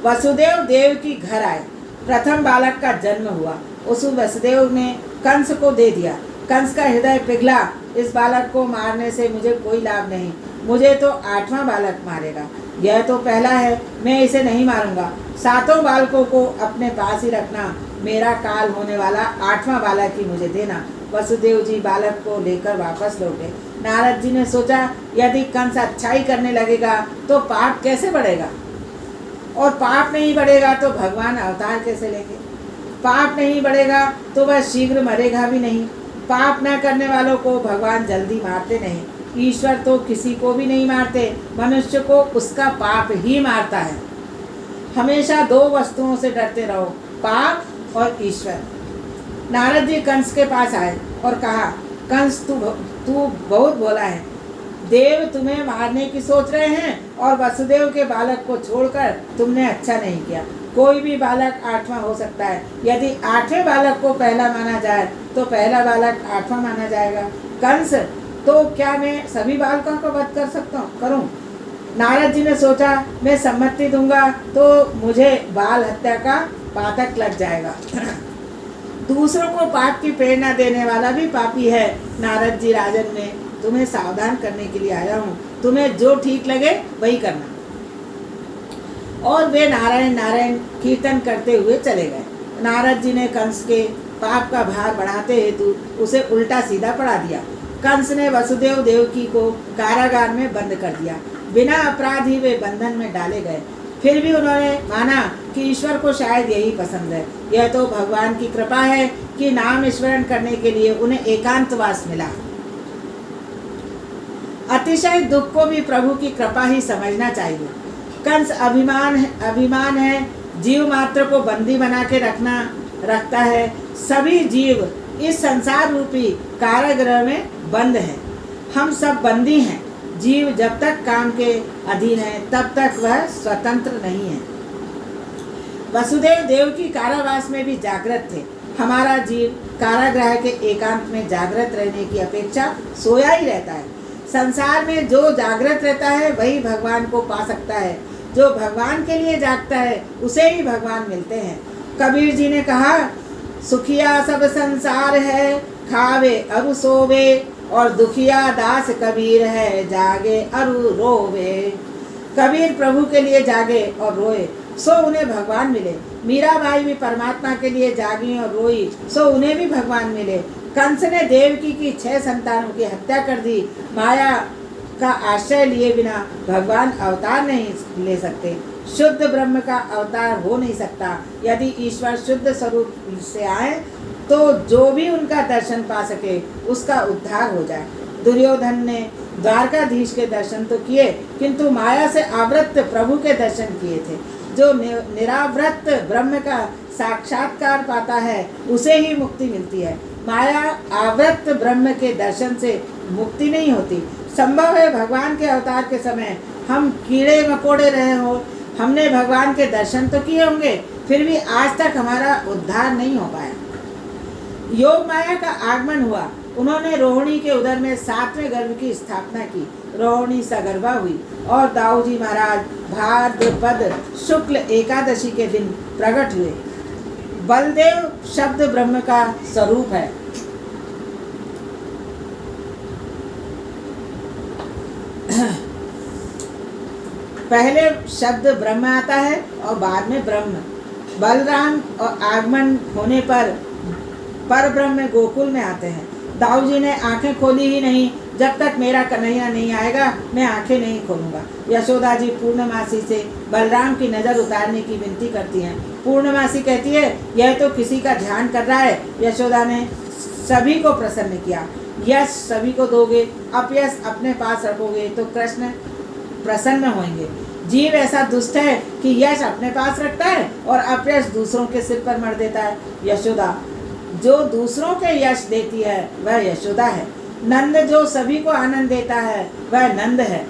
वसुदेव देव की घर आए। प्रथम बालक का जन्म हुआ। उस वसुदेव ने कंस को दे दिया। कंस का हृदय पिघला, इस बालक को मारने से मुझे कोई लाभ नहीं, मुझे तो 8वां बालक मारेगा। यह तो पहला है, मैं इसे नहीं मारूंगा। 7 बालकों को अपने पास ही रखना। मेरा काल होने वाला 8वां बालक ही मुझे देना। वसुदेव जी बालक को लेकर वापस लौटे। नारद जी ने सोचा, यदि कंस अच्छाई करने लगेगा तो पाप कैसे बढ़ेगा, और पाप नहीं बढ़ेगा तो भगवान अवतार कैसे लेंगे। पाप नहीं बढ़ेगा तो वह शीघ्र मरेगा भी नहीं। पाप न करने वालों को भगवान जल्दी मारते नहीं। ईश्वर तो किसी को भी नहीं मारते, मनुष्य को उसका पाप ही मारता है। हमेशा 2 वस्तुओं से डरते रहो, पाप और ईश्वर। नारद जी कंस के पास आए और कहा, कंस तू बहुत भोला है, देव तुम्हें मारने की सोच रहे हैं और वसुदेव के बालक को छोड़कर तुमने अच्छा नहीं किया। कोई भी बालक 8वां हो सकता है। यदि 8वें बालक को पहला माना जाए तो पहला बालक 8वां माना जाएगा। कंस, तो क्या मैं सभी बालकों को वध कर सकता हूँ करूँ? नारद जी ने सोचा, मैं सम्मति दूंगा तो मुझे बाल हत्या का पातक लग जाएगा। दूसरों को पाप की प्रेरणा देने वाला भी पापी है। नारद जी राजन, मैं तुम्हें सावधान करने के लिए आया हूँ, तुम्हें जो ठीक लगे वही करना। और वे नारायण नारायण कीर्तन करते हुए चले गए। नारद जी ने कंस के पाप का भार बढ़ाते हेतु उसे उल्टा सीधा पड़ा दिया। कंस ने वसुदेव देवकी को कारागार में बंद कर दिया। बिना अपराध ही वे बंधन में डाले गए। फिर भी उन्होंने माना कि ईश्वर को शायद यही पसंद है। यह तो भगवान की कृपा है कि नाम स्मरण करने के लिए उन्हें एकांतवास मिला। अतिशय दुख को भी प्रभु की कृपा ही समझना चाहिए। कंस अभिमान है, जीव मात्र को बंदी बना के रखता है। सभी जीव इस संसार रूपी कारागृह में बंद हैं। हम सब बंदी हैं। जीव जब तक काम के अधीन है तब तक वह स्वतंत्र नहीं है। वसुदेव देव की कारावास में भी जागृत थे। हमारा जीव कारागृह के एकांत में जागृत रहने की अपेक्षा सोया ही रहता है। संसार में जो जागृत रहता है वही भगवान को पा सकता है। जो भगवान के लिए जागता है उसे ही भगवान मिलते हैं। कबीर जी ने कहा, सुखिया सब संसार है, खावे अरु सोवे, और दुखिया दास कबीर है, जागे अरु रोवे। कबीर प्रभु के लिए जागे और रोए सो उन्हें भगवान मिले। मीराबाई भी परमात्मा के लिए जागी और रोई सो उन्हें भी भगवान मिले। कंस ने देवकी की 6 संतानों की हत्या कर दी। माया का आश्रय लिए बिना भगवान अवतार नहीं ले सकते। शुद्ध ब्रह्म का अवतार हो नहीं सकता। यदि ईश्वर शुद्ध स्वरूप से आए तो जो भी उनका दर्शन पा सके उसका उद्धार हो जाए। दुर्योधन ने द्वारकाधीश के दर्शन तो किए किंतु माया से आवृत प्रभु के दर्शन किए थे। जो निरावृत ब्रह्म का साक्षात्कार पाता है उसे ही मुक्ति मिलती है। माया आवृत ब्रह्म के दर्शन से मुक्ति नहीं होती। संभव है भगवान के अवतार के समय हम कीड़े मकोड़े रहे हो, हमने भगवान के दर्शन तो किए होंगे, फिर भी आज तक हमारा उद्धार नहीं हो पाया। योग माया का आगमन हुआ। उन्होंने रोहिणी के उदर में 7वें गर्भ की स्थापना की। रोहिणी सगर्भा हुई और दाऊजी महाराज भाद्रपद शुक्ल एकादशी के दिन प्रकट हुए। बलदेव शब्द ब्रह्म का स्वरूप है। पहले शब्द ब्रह्म आता है और बाद में ब्रह्म। बलराम और आगमन होने पर ब्रह्म गोकुल में आते हैं। दाऊ जी ने आंखें खोली ही नहीं। जब तक मेरा कन्हैया नहीं आएगा मैं आंखें नहीं खोलूंगा। यशोदा जी पूर्णमासी से बलराम की नज़र उतारने की विनती करती हैं। पूर्णमासी कहती है, यह तो किसी का ध्यान कर रहा है। यशोदा ने सभी को प्रसन्न किया। यश सभी को दोगे, अपयश अपने पास रखोगे तो कृष्ण प्रसन्न होंगे। जीव ऐसा दुष्ट है कि यश अपने पास रखता है और अपयश दूसरों के सिर पर मर देता है। यशोदा जो दूसरों के यश देती है वह यशोदा है। नंद जो सभी को आनंद देता है वह नंद है।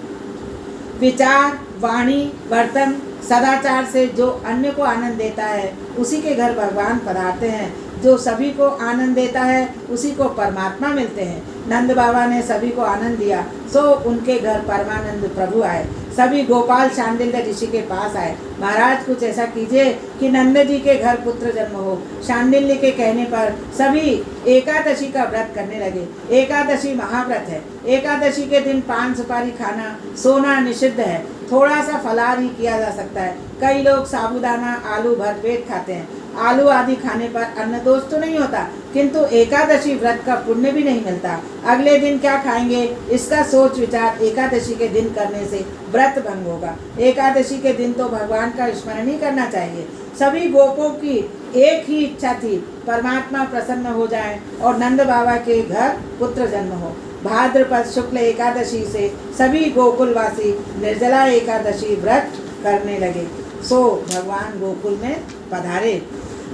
विचार, वाणी, वर्तन, सदाचार से जो अन्य को आनंद देता है उसी के घर भगवान पधारते हैं। जो सभी को आनंद देता है उसी को परमात्मा मिलते हैं। नंद बाबा ने सभी को आनंद दिया सो उनके घर परमानंद प्रभु आए। सभी गोपाल शांडिल्य ऋषि के पास आए। महाराज कुछ ऐसा कीजिए कि नंद जी के घर पुत्र जन्म हो। शांडिल्य के कहने पर सभी एकादशी का व्रत करने लगे। एकादशी महाव्रत है। एकादशी के दिन पान सुपारी खाना, सोना निषिद्ध है। थोड़ा सा फलाहार ही किया जा सकता है। कई लोग साबूदाना, आलू भर पेट खाते हैं। आलू आदि खाने पर अन्न दोष तो नहीं होता किंतु एकादशी व्रत का पुण्य भी नहीं मिलता। अगले दिन क्या खाएंगे इसका सोच विचार एकादशी के दिन करने से व्रत भंग होगा। एकादशी के दिन तो भगवान का स्मरण ही करना चाहिए। सभी गोपों की एक ही इच्छा थी, परमात्मा प्रसन्न हो जाए और नंद बाबा के घर पुत्र जन्म हो। भाद्रपद शुक्ल एकादशी से सभी गोकुलवासी निर्जला एकादशी व्रत करने लगे। सो भगवान गोकुल में पधारे।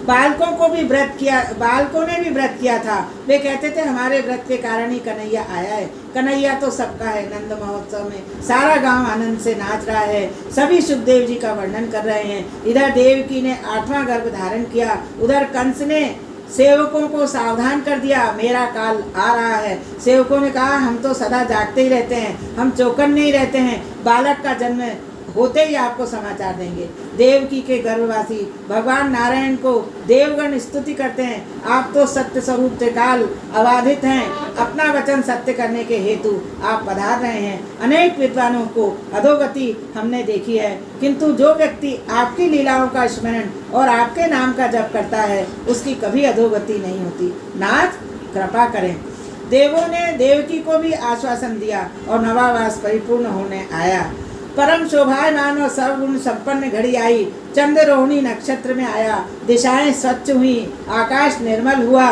बालकों को भी व्रत किया, बालकों ने भी व्रत किया था। वे कहते थे हमारे व्रत के कारण ही कन्हैया आया है। कन्हैया तो सबका है। नंद महोत्सव में सारा गांव आनंद से नाच रहा है। सभी सुखदेव जी का वर्णन कर रहे हैं। इधर देवकी ने 8वां गर्भ धारण किया, उधर कंस ने सेवकों को सावधान कर दिया, मेरा काल आ रहा है। सेवकों ने कहा हम तो सदा जागते ही रहते हैं, हम चौकन नहीं रहते हैं, बालक का जन्म होते ही आपको समाचार देंगे। देवकी के गर्भवासी भगवान नारायण को देवगण स्तुति करते हैं, आप तो सत्य स्वरूप त्रिकाल अबाधित हैं, अपना वचन सत्य करने के हेतु आप पधार रहे हैं। अनेक विद्वानों को अधोगति हमने देखी है, किंतु जो व्यक्ति आपकी लीलाओं का स्मरण और आपके नाम का जप करता है उसकी कभी अधोगति नहीं होती। नाथ कृपा करें। देवों ने देवकी को भी आश्वासन दिया और नवावास परिपूर्ण होने आया। परम शोभायमान और सर्वगुण संपन्न घड़ी आई। चंद्र रोहिणी नक्षत्र में आया, दिशाएं स्वच्छ हुई, आकाश निर्मल हुआ,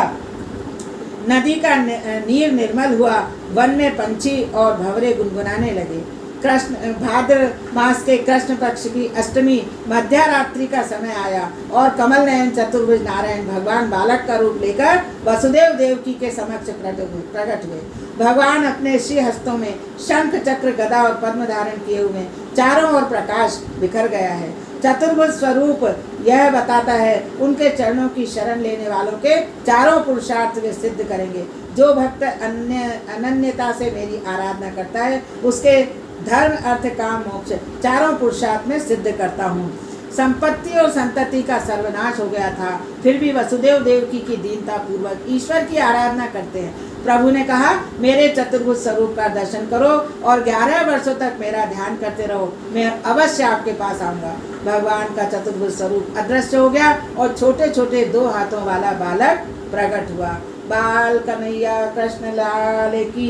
नदी का नीर निर्मल हुआ, वन में पंछी और भंवरे गुनगुनाने लगे। कृष्ण भाद्र मास के कृष्ण पक्ष की अष्टमी मध्य रात्रि का समय आया और कमल नयन चतुर्भुज नारायण भगवान बालक का रूप लेकर वसुदेव देवकी के समक्ष प्रकट हुए। भगवान अपने श्री हस्तों में शंख चक्र गदा और पद्म धारण किए हुए, चारों ओर प्रकाश बिखर गया है। चतुर्भुज स्वरूप यह बताता है उनके चरणों की शरण लेने वालों के चारों पुरुषार्थ वे सिद्ध करेंगे। जो भक्त अनन्यता से मेरी आराधना करता है उसके धर्म अर्थ काम मोक्ष चारों पुरुषार्थ में सिद्ध करता हूँ। संपत्ति और संतति का सर्वनाश हो गया था, फिर भी वसुदेव देवकी की दीनता पूर्वक ईश्वर की आराधना करते हैं। प्रभु ने कहा मेरे चतुर्भुज स्वरूप का दर्शन करो और 11 वर्षों तक मेरा ध्यान करते रहो, मैं अवश्य आपके पास आऊंगा। भगवान का चतुर्भुज स्वरूप अदृश्य हो गया और छोटे छोटे 2 हाथों वाला बालक प्रकट हुआ। बाल कन्हैया कृष्ण लाल की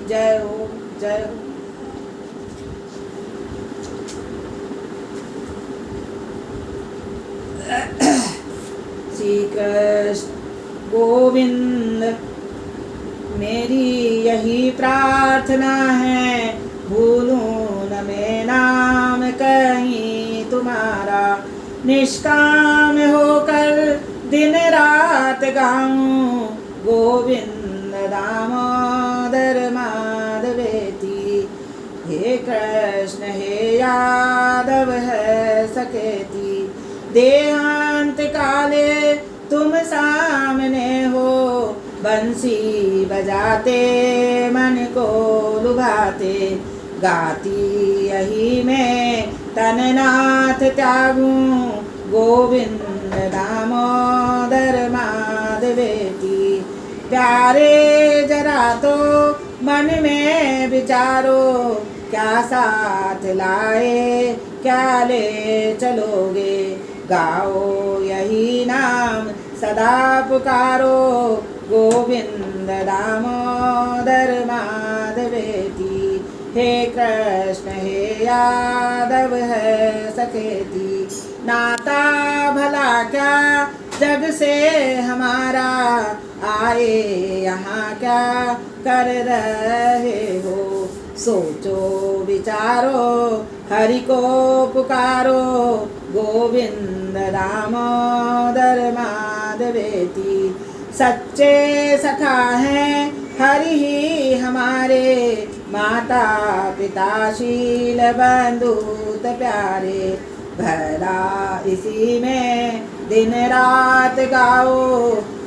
जय हो, जय हो। श्री कृष्ण गोविंद मेरी यही प्रार्थना है, भूलूं न मैं नाम कहीं तुम्हारा, निष्काम होकर दिन रात गाऊं, गोविंद दामोदर माधवेति। हे कृष्ण हे यादव है सखेति, देहांत काले तुम सामने हो, बंसी बजाते मन को लुभाते, गाती यही मैं तननाथ त्यागूं, गोविंद दामोदर माधवेति। प्यारे जरा तो मन में विचारो, क्या साथ लाए क्या ले चलोगे, गाओ यही नाम सदा पुकारो, गोविंद दामोदर माधवेति। हे कृष्ण हे यादव है सखेति, नाता भला क्या जग से हमारा, आए यहाँ क्या कर रहे हो, सोचो विचारो हरि को पुकारो, गोविंद दामोदर माधवेति। सच्चे सखा हैं हरि ही हमारे, माता पिता शील बंधुत प्यारे, भला इसी में दिन रात गाओ,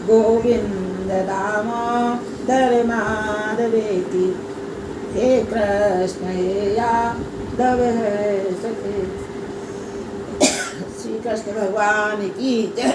गोविंद दामोदर माधवेति। हे कृष्ण हे यादव है सखे। श्री कृष्ण भगवान की जय।